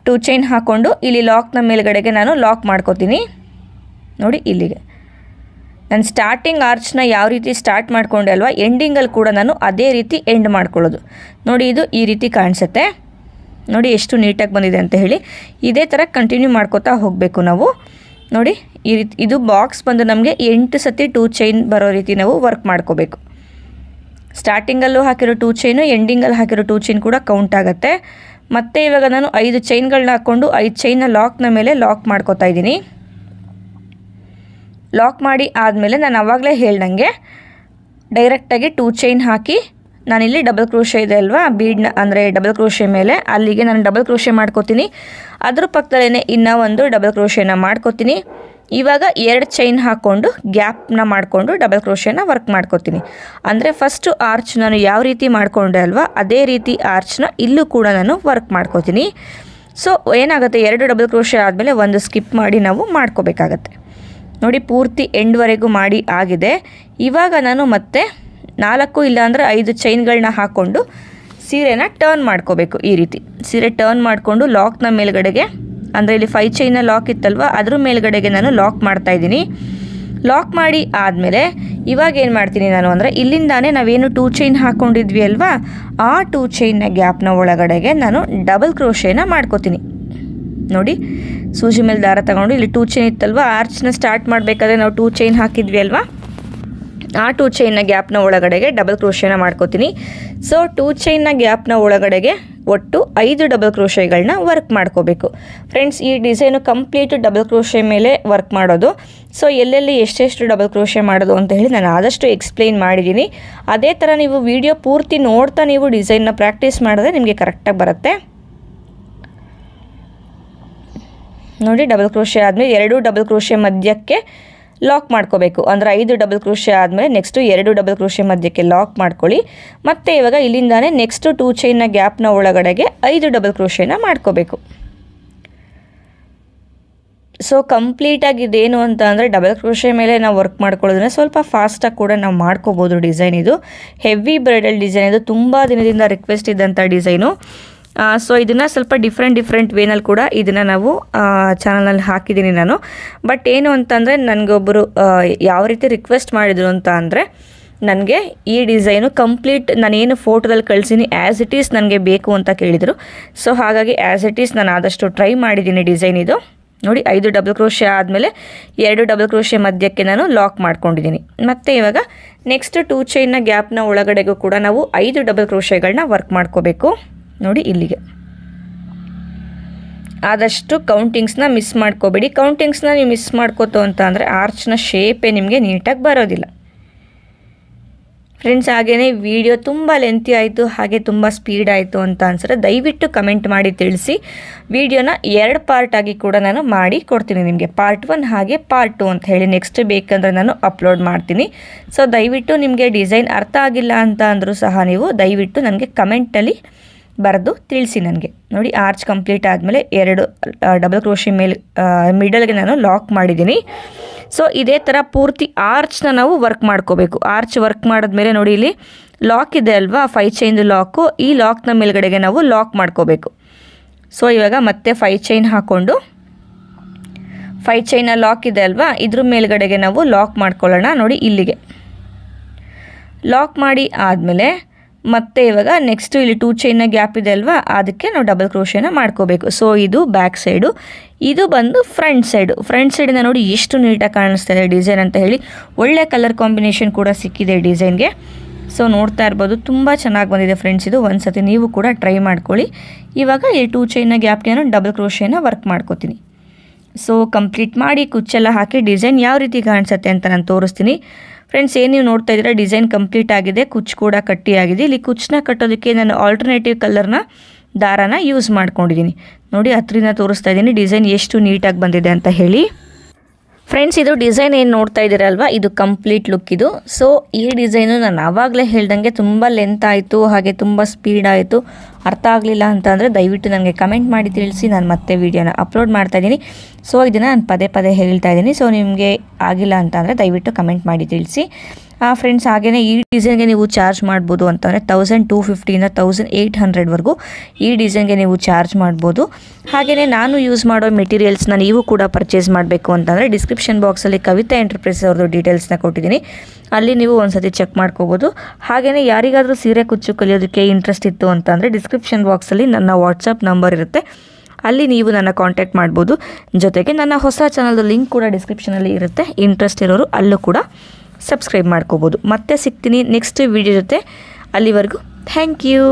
2 ಚೈನ್ ಹಾಕ್ಕೊಂಡು ಇಲ್ಲಿ ಲಾಕ್ನ ಮೇಲ್ಗಡೆಗೆ ನಾನು ಲಾಕ್ ಮಾಡ್ಕೋತೀನಿ. ನೋಡಿ ಇಲ್ಲಿಗೆ ನಾನು ಸ್ಟಾರ್ಟಿಂಗ್ ಆರ್ಚ್ನ ಯಾವ ರೀತಿ ಸ್ಟಾರ್ಟ್ ಮಾಡ್ಕೊಂಡೆ ಅಲ್ವಾ, ಎಂಡಿಂಗಲ್ಲಿ ಕೂಡ ನಾನು ಅದೇ ರೀತಿ ಎಂಡ್ ಮಾಡ್ಕೊಳ್ಳೋದು. ನೋಡಿ ಇದು ಈ ರೀತಿ ಕಾಣಿಸುತ್ತೆ. ನೋಡಿ ಎಷ್ಟು ನೀಟಾಗಿ ಬಂದಿದೆ ಅಂತ ಹೇಳಿ. ಇದೇ ಥರ ಕಂಟಿನ್ಯೂ ಮಾಡ್ಕೋತಾ ಹೋಗಬೇಕು ನಾವು. ನೋಡಿ ಈ ರೀತಿ ಇದು ಬಾಕ್ಸ್ ಬಂದು ನಮಗೆ 8 ಸತಿ 2 ಚೈನ್ ಬರೋ ರೀತಿ ನಾವು ವರ್ಕ್ ಮಾಡ್ಕೋಬೇಕು. ಸ್ಟಾರ್ಟಿಂಗಲ್ಲೂ ಹಾಕಿರೋ 2 ಚೈನು, ಎಂಡಿಂಗಲ್ಲಿ ಹಾಕಿರೋ 2 ಚೈನ್ ಕೂಡ ಕೌಂಟ್ ಆಗುತ್ತೆ. ಮತ್ತು ಇವಾಗ ನಾನು 5 ಚೈನ್ಗಳನ್ನ ಹಾಕ್ಕೊಂಡು 5 ಚೈನ್ನ ಲಾಕ್ನ ಮೇಲೆ ಲಾಕ್ ಮಾಡ್ಕೋತಾ ಇದ್ದೀನಿ. ಲಾಕ್ ಮಾಡಿ ಆದಮೇಲೆ ನಾನು ಆವಾಗಲೇ ಹೇಳ್ದಂಗೆ ಡೈರೆಕ್ಟಾಗಿ 2 ಚೈನ್ ಹಾಕಿ ನಾನಿಲ್ಲಿ ಡಬಲ್ ಕ್ರೋಶೆ ಇದೆ ಅಲ್ವಾ, ಬೀಡ್ನ ಅಂದರೆ ಡಬಲ್ ಕ್ರೋಶೆ ಮೇಲೆ ಅಲ್ಲಿಗೆ ನಾನು ಡಬಲ್ ಕ್ರೋಶೆ ಮಾಡ್ಕೋತೀನಿ. ಅದ್ರ ಪಕ್ಕದಲ್ಲೇ ಇನ್ನೂ ಒಂದು ಡಬಲ್ ಕ್ರೋಶೆನ ಮಾಡ್ಕೋತೀನಿ. ಇವಾಗ 2 ಚೈನ್ ಹಾಕ್ಕೊಂಡು ಗ್ಯಾಪ್ನ ಮಾಡಿಕೊಂಡು ಡಬಲ್ ಕ್ರೋಶೆನ ವರ್ಕ್ ಮಾಡ್ಕೋತೀನಿ. ಅಂದರೆ ಫಸ್ಟು ಆರ್ಚ್ ನಾನು ಯಾವ ರೀತಿ ಮಾಡಿಕೊಂಡೆ ಅಲ್ವಾ, ಅದೇ ರೀತಿ ಆರ್ಚ್ನ ಇಲ್ಲೂ ಕೂಡ ನಾನು ವರ್ಕ್ ಮಾಡ್ಕೋತೀನಿ. ಸೊ ಏನಾಗುತ್ತೆ, 2 ಡಬಲ್ ಕ್ರೋಶೆ ಆದಮೇಲೆ ಒಂದು ಸ್ಕಿಪ್ ಮಾಡಿ ನಾವು ಮಾಡ್ಕೋಬೇಕಾಗತ್ತೆ. ನೋಡಿ ಪೂರ್ತಿ ಎಂಡ್ವರೆಗೂ ಮಾಡಿ ಆಗಿದೆ. ಇವಾಗ ನಾನು ಮತ್ತೆ 4 ಇಲ್ಲಾಂದರೆ 5 ಚೈನ್ಗಳನ್ನ ಹಾಕ್ಕೊಂಡು ಸೀರೆನ ಟರ್ನ್ ಮಾಡ್ಕೋಬೇಕು. ಈ ರೀತಿ ಸೀರೆ ಟರ್ನ್ ಮಾಡಿಕೊಂಡು ಲಾಕ್ನ ಮೇಲ್ಗಡೆಗೆ, ಅಂದರೆ ಇಲ್ಲಿ 5 ಚೈನ್ನ ಲಾಕ್ ಇತ್ತಲ್ವ, ಅದ್ರ ಮೇಲ್ಗಡೆಗೆ ನಾನು ಲಾಕ್ ಮಾಡ್ತಾಯಿದ್ದೀನಿ. ಲಾಕ್ ಮಾಡಿ ಆದಮೇಲೆ ಇವಾಗ ಏನು ಮಾಡ್ತೀನಿ ನಾನು ಅಂದರೆ, ಇಲ್ಲಿಂದಾನೇ ನಾವೇನು 2 ಚೈನ್ ಹಾಕ್ಕೊಂಡಿದ್ವಿ ಅಲ್ವಾ, ಆ 2 ಚೈನ್ನ ಗ್ಯಾಪ್ನ ಒಳಗಡೆಗೆ ನಾನು ಡಬಲ್ ಕ್ರೋಶೆನ ಮಾಡ್ಕೋತೀನಿ. ನೋಡಿ ಸೂಜಿ ಮೇಲೆ ದಾರ ತಗೊಂಡು ಇಲ್ಲಿ 2 ಚೈನ್ ಇತ್ತಲ್ವ, ಆರ್ಚ್ನ ಸ್ಟಾರ್ಟ್ ಮಾಡಬೇಕಾದ್ರೆ ನಾವು 2 ಚೈನ್ ಹಾಕಿದ್ವಿ ಅಲ್ವಾ, ಆ 2 ಚೈನ್ನ ಗ್ಯಾಪ್ನ ಒಳಗಡೆಗೆ ಡಬಲ್ ಕ್ರೋಶೆನ ಮಾಡ್ಕೋತೀನಿ. ಸೊ 2 ಚೈನ್ನ ಗ್ಯಾಪ್ನ ಒಳಗಡೆಗೆ ಒಟ್ಟು 5 ಡಬಲ್ ಕ್ರೋಶೆಗಳನ್ನ ವರ್ಕ್ ಮಾಡ್ಕೋಬೇಕು. ಫ್ರೆಂಡ್ಸ್ ಈ ಡಿಸೈನು ಕಂಪ್ಲೀಟ್ ಡಬಲ್ ಕ್ರೋಶೆ ಮೇಲೆ ವರ್ಕ್ ಮಾಡೋದು. ಸೊ ಎಲ್ಲೆಲ್ಲಿ ಎಷ್ಟೆಷ್ಟು ಡಬಲ್ ಕ್ರೋಶೆ ಮಾಡೋದು ಅಂತ ಹೇಳಿ ನಾನು ಆದಷ್ಟು ಎಕ್ಸ್ಪ್ಲೈನ್ ಮಾಡಿದ್ದೀನಿ. ಅದೇ ಥರ ನೀವು ವಿಡಿಯೋ ಪೂರ್ತಿ ನೋಡ್ತಾ ನೀವು ಡಿಸೈನ್ನ ಪ್ರಾಕ್ಟೀಸ್ ಮಾಡಿದ್ರೆ ನಿಮಗೆ ಕರೆಕ್ಟಾಗಿ ಬರುತ್ತೆ. ನೋಡಿ ಡಬಲ್ ಕ್ರೋಶೆ ಆದಮೇಲೆ 2 ಡಬಲ್ ಕ್ರೋಶೆ ಮಧ್ಯಕ್ಕೆ ಲಾಕ್ ಮಾಡ್ಕೋಬೇಕು. ಅಂದರೆ 5 ಡಬಲ್ ಕ್ರೋಶೆ ಆದಮೇಲೆ ನೆಕ್ಸ್ಟು 2 ಡಬಲ್ ಕ್ರೋಶೆ ಮಧ್ಯಕ್ಕೆ ಲಾಕ್ ಮಾಡ್ಕೊಳ್ಳಿ. ಮತ್ತು ಇವಾಗ ಇಲ್ಲಿಂದಾನೆ ನೆಕ್ಸ್ಟು 2 ಚೈನ್ನ ಗ್ಯಾಪ್ನ ಒಳಗಡೆಗೆ 5 ಡಬಲ್ ಕ್ರೋಶೆನ ಮಾಡ್ಕೋಬೇಕು. ಸೊ ಕಂಪ್ಲೀಟಾಗಿ ಇದೇನು ಅಂತ ಅಂದರೆ ಡಬಲ್ ಕ್ರೋಶೆ ಮೇಲೆ ನಾವು ವರ್ಕ್ ಮಾಡ್ಕೊಳ್ಳೋದನ್ನ ಸ್ವಲ್ಪ ಫಾಸ್ಟಾಗಿ ಕೂಡ ನಾವು ಮಾಡ್ಕೋಬೋದು. ಡಿಸೈನ್ ಇದು ಹೆವಿ ಬ್ರೈಡಲ್ ಡಿಸೈನ್, ಇದು ತುಂಬ ದಿನದಿಂದ ರಿಕ್ವೆಸ್ಟ್ ಇದ್ದಂಥ ಡಿಸೈನು. ಸೊ ಇದನ್ನು ಸ್ವಲ್ಪ ಡಿಫ್ರೆಂಟ್ ವೇನಲ್ಲಿ ಕೂಡ ಇದನ್ನು ನಾವು ಚಾನಲ್ನಲ್ಲಿ ಹಾಕಿದ್ದೀನಿ ನಾನು. ಬಟ್ ಏನು ಅಂತಂದರೆ ನನಗೊಬ್ಬರು ಯಾವ ರೀತಿ ರಿಕ್ವೆಸ್ಟ್ ಮಾಡಿದರು ಅಂತ ಅಂದರೆ, ನನಗೆ ಈ ಡಿಸೈನು ಕಂಪ್ಲೀಟ್ ನಾನೇನು ಫೋಟೋದಲ್ಲಿ ಕಳಿಸಿನಿ ಆ್ಯಸ್ ಇಟ್ ಈಸ್ ನನಗೆ ಬೇಕು ಅಂತ ಕೇಳಿದರು. ಸೊ ಹಾಗಾಗಿ ಆ್ಯಸ್ ಇಟ್ ಈಸ್ ನಾನು ಆದಷ್ಟು ಟ್ರೈ ಮಾಡಿದ್ದೀನಿ ಡಿಸೈನ್ ಇದು. ನೋಡಿ 5 ಡಬಲ್ ಕ್ರೋಶೆ ಆದಮೇಲೆ 2 ಡಬಲ್ ಕ್ರೋಶೆ ಮಧ್ಯಕ್ಕೆ ನಾನು ಲಾಕ್ ಮಾಡ್ಕೊಂಡಿದ್ದೀನಿ. ಮತ್ತು ಇವಾಗ ನೆಕ್ಸ್ಟ್ 2 ಚೈನ್ನ ಗ್ಯಾಪ್ನ ಒಳಗಡೆಗೂ ಕೂಡ ನಾವು 5 ಡಬಲ್ ಕ್ರೋಶೆಗಳನ್ನ ವರ್ಕ್ ಮಾಡ್ಕೋಬೇಕು. ನೋಡಿ ಇಲ್ಲಿಗೆ ಆದಷ್ಟು ಕೌಂಟಿಂಗ್ಸ್ನ ಮಿಸ್ ಮಾಡ್ಕೋಬೇಡಿ. ಕೌಂಟಿಂಗ್ಸ್ನ ನೀವು ಮಿಸ್ ಮಾಡ್ಕೋತು ಅಂತ ಅಂದರೆ ಆರ್ಚ್ನ ಶೇಪೇ ನಿಮಗೆ ನೀಟಾಗಿ ಬರೋದಿಲ್ಲ. ಫ್ರೆಂಡ್ಸ್ ಹಾಗೆಯೇ ವಿಡಿಯೋ ತುಂಬ ಲೆಂತಿ ಆಯಿತು, ಹಾಗೆ ತುಂಬ ಸ್ಪೀಡ್ ಆಯಿತು ಅಂತ ಅನ್ಸಿದ್ರೆ ದಯವಿಟ್ಟು ಕಮೆಂಟ್ ಮಾಡಿ ತಿಳಿಸಿ. ವಿಡಿಯೋನ 2 ಪಾರ್ಟ್ ಆಗಿ ಕೂಡ ನಾನು ಮಾಡಿ ಕೊಡ್ತೀನಿ ನಿಮಗೆ, ಪಾರ್ಟ್ 1 ಹಾಗೆ ಪಾರ್ಟ್ 2 ಅಂತ ಹೇಳಿ. ನೆಕ್ಸ್ಟ್ ಬೇಕಂದರೆ ನಾನು ಅಪ್ಲೋಡ್ ಮಾಡ್ತೀನಿ. ಸೊ ದಯವಿಟ್ಟು ನಿಮಗೆ ಡಿಸೈನ್ ಅರ್ಥ ಆಗಿಲ್ಲ ಅಂತ ಅಂದರೂ ಸಹ ನೀವು ದಯವಿಟ್ಟು ನನಗೆ ಕಮೆಂಟಲ್ಲಿ ಬರೆದು ತಿಳಿಸಿ ನನಗೆ. ನೋಡಿ ಆರ್ಚ್ ಕಂಪ್ಲೀಟ್ ಆದಮೇಲೆ 2 ಡಬಲ್ ಕ್ರೋಶೆ ಮೇಲೆ ಮಿಡಲ್ಗೆ ನಾನು ಲಾಕ್ ಮಾಡಿದ್ದೀನಿ. ಸೊ ಇದೇ ಥರ ಪೂರ್ತಿ ಆರ್ಚ್ನ ನಾವು ವರ್ಕ್ ಮಾಡ್ಕೋಬೇಕು. ಆರ್ಚ್ ವರ್ಕ್ ಮಾಡಿದ್ಮೇಲೆ ನೋಡಿ ಇಲ್ಲಿ ಲಾಕ್ ಇದೆ ಅಲ್ವಾ, 5 ಚೈನ್ದು ಲಾಕು, ಈ ಲಾಕ್ನ ಮೇಲ್ಗಡೆಗೆ ನಾವು ಲಾಕ್ ಮಾಡ್ಕೋಬೇಕು. ಸೊ ಇವಾಗ ಮತ್ತೆ 5 ಚೈನ್ ಹಾಕ್ಕೊಂಡು 5 ಚೈನ ಲಾಕ್ ಇದೆ ಅಲ್ವಾ, ಇದ್ರ ಮೇಲ್ಗಡೆಗೆ ನಾವು ಲಾಕ್ ಮಾಡ್ಕೊಳ್ಳೋಣ. ನೋಡಿ ಇಲ್ಲಿಗೆ ಲಾಕ್ ಮಾಡಿ ಆದಮೇಲೆ ಮತ್ತು ಇವಾಗ ನೆಕ್ಸ್ಟು ಇಲ್ಲಿ 2 ಚೈನ್ನ ಗ್ಯಾಪ್ ಇದೆ ಅಲ್ವಾ, ಅದಕ್ಕೆ ನಾವು ಡಬಲ್ ಕ್ರೋಶೆನ ಮಾಡ್ಕೋಬೇಕು. ಸೊ ಇದು ಬ್ಯಾಕ್ ಸೈಡು, ಇದು ಬಂದು ಫ್ರಂಟ್ ಸೈಡು. ಫ್ರಂಟ್ ಸೈಡಿಂದ ನೋಡಿ ಎಷ್ಟು ನೀಟಾಗಿ ಕಾಣಿಸ್ತಾ ಇದೆ ಡಿಸೈನ್ ಅಂತ ಹೇಳಿ. ಒಳ್ಳೆ ಕಲರ್ ಕಾಂಬಿನೇಷನ್ ಕೂಡ ಸಿಕ್ಕಿದೆ ಡಿಸೈನ್ಗೆ. ಸೊ ನೋಡ್ತಾ ಇರ್ಬೋದು ತುಂಬ ಚೆನ್ನಾಗಿ ಬಂದಿದೆ ಫ್ರೆಂಡ್ಸ್. ಇದು ಒಂದು ಸತಿ ನೀವು ಕೂಡ ಟ್ರೈ ಮಾಡ್ಕೊಳ್ಳಿ. ಇವಾಗ ಈ 2 ಚೈನ್ನ ಗ್ಯಾಪ್ಗೆ ನಾನು ಡಬಲ್ ಕ್ರೋಶೇನ ವರ್ಕ್ ಮಾಡ್ಕೋತೀನಿ. ಸೊ ಕಂಪ್ಲೀಟ್ ಮಾಡಿ ಕುಚ್ಚೆಲ್ಲ ಹಾಕಿ ಡಿಸೈನ್ ಯಾವ ರೀತಿ ಕಾಣಿಸುತ್ತೆ ಅಂತ ನಾನು ತೋರಿಸ್ತೀನಿ. ಫ್ರೆಂಡ್ಸ್, ಏನು ನೀವು ನೋಡ್ತಾ ಇದ್ದೀರಾ, ಡಿಸೈನ್ ಕಂಪ್ಲೀಟ್ ಆಗಿದೆ, ಕುಚ್ಚು ಕೂಡ ಕಟ್ಟಿಯಾಗಿದೆ. ಇಲ್ಲಿ ಕುಚ್ಚನ್ನ ಕಟ್ಟೋದಕ್ಕೆ ನಾನು ಆಲ್ಟರ್ನೇಟಿವ್ ಕಲರ್ನ ದಾರಾನ ಯೂಸ್ ಮಾಡ್ಕೊಂಡಿದ್ದೀನಿ. ನೋಡಿ, ಹತ್ತಿರದಿಂದ ತೋರಿಸ್ತಾ ಇದ್ದೀನಿ ಡಿಸೈನ್ ಎಷ್ಟು ನೀಟಾಗಿ ಬಂದಿದೆ ಅಂತ ಹೇಳಿ. ಫ್ರೆಂಡ್ಸ್, ಇದು ಡಿಸೈನ್ ಏನು ನೋಡ್ತಾ ಇದ್ದೀರಲ್ವ, ಇದು ಕಂಪ್ಲೀಟ್ ಲುಕ್ ಇದು. ಸೊ ಈ ಡಿಸೈನು ನಾನು ಆವಾಗಲೇ ಹೇಳ್ದಂಗೆ ತುಂಬ ಲೆಂತ್ ಆಯಿತು, ಹಾಗೆ ತುಂಬ ಸ್ಪೀಡ್ ಆಯಿತು, ಅರ್ಥ ಆಗಲಿಲ್ಲ ಅಂತ ಅಂದರೆ ದಯವಿಟ್ಟು ನನಗೆ ಕಮೆಂಟ್ ಮಾಡಿ ತಿಳಿಸಿ, ನಾನು ಮತ್ತೆ ವೀಡಿಯೋನ ಅಪ್ಲೋಡ್ ಮಾಡ್ತಾಯಿದ್ದೀನಿ. ಸೊ ಇದನ್ನು ನಾನು ಪದೇ ಪದೇ ಹೇಳ್ತಾ ಇದ್ದೀನಿ. ಸೊ ನಿಮಗೆ ಆಗಿಲ್ಲ ಅಂತ ಅಂದರೆ ದಯವಿಟ್ಟು ಕಮೆಂಟ್ ಮಾಡಿ ತಿಳಿಸಿ. ಫ್ರೆಂಡ್ಸ್, ಹಾಗೆಯೇ ಈ ಡಿಸೈನ್ಗೆ ನೀವು ಚಾರ್ಜ್ ಮಾಡ್ಬೋದು ಅಂತಂದರೆ 1250ಇಂದ 1800ವರೆಗೂ ಈ ಡಿಸೈನ್ಗೆ ನೀವು ಚಾರ್ಜ್ ಮಾಡ್ಬೋದು. ಹಾಗೆಯೇ ನಾನು ಯೂಸ್ ಮಾಡೋ ಮೆಟೀರಿಯಲ್ಸ್ನ ನೀವು ಕೂಡ ಪರ್ಚೇಸ್ ಮಾಡಬೇಕು ಅಂತಂದರೆ ಡಿಸ್ಕ್ರಿಪ್ಷನ್ ಬಾಕ್ಸಲ್ಲಿ ಕವಿತಾ ಎಂಟರ್ಪ್ರೈಸ್ ಅವ್ರದ್ದು ಡೀಟೇಲ್ಸ್ನ ಕೊಟ್ಟಿದ್ದೀನಿ, ಅಲ್ಲಿ ನೀವು ಒಂದ್ಸತಿ ಚೆಕ್ ಮಾಡ್ಕೋಬೋದು. ಹಾಗೆಯೇ ಯಾರಿಗಾದರೂ ಸೀರೆ ಕುಚ್ಚು ಕಲಿಯೋದಕ್ಕೆ ಇಂಟ್ರೆಸ್ಟ್ ಇತ್ತು ಅಂತಂದರೆ ಡಿಸ್ಕ್ರಿಪ್ಷನ್ ಬಾಕ್ಸಲ್ಲಿ ನನ್ನ ವಾಟ್ಸಪ್ ನಂಬರ್ ಇರುತ್ತೆ, ಅಲ್ಲಿ ನೀವು ನನ್ನ ಕಾಂಟ್ಯಾಕ್ಟ್ ಮಾಡ್ಬೋದು. ಜೊತೆಗೆ ನನ್ನ ಹೊಸ ಚಾನಲ್ದು ಲಿಂಕ್ ಕೂಡ ಡಿಸ್ಕ್ರಿಪ್ಷನಲ್ಲಿ ಇರುತ್ತೆ, ಇಂಟ್ರೆಸ್ಟ್ ಇರೋರು ಅಲ್ಲೂ ಕೂಡ ಸಬ್ಸ್ಕ್ರೈಬ್ ಮಾಡ್ಕೋಬೋದು. ಮತ್ತೆ ಸಿಗ್ತೀನಿ ನೆಕ್ಸ್ಟ್ ವಿಡಿಯೋ ಜೊತೆ. ಅಲ್ಲಿವರೆಗೂ ಥ್ಯಾಂಕ್ ಯು.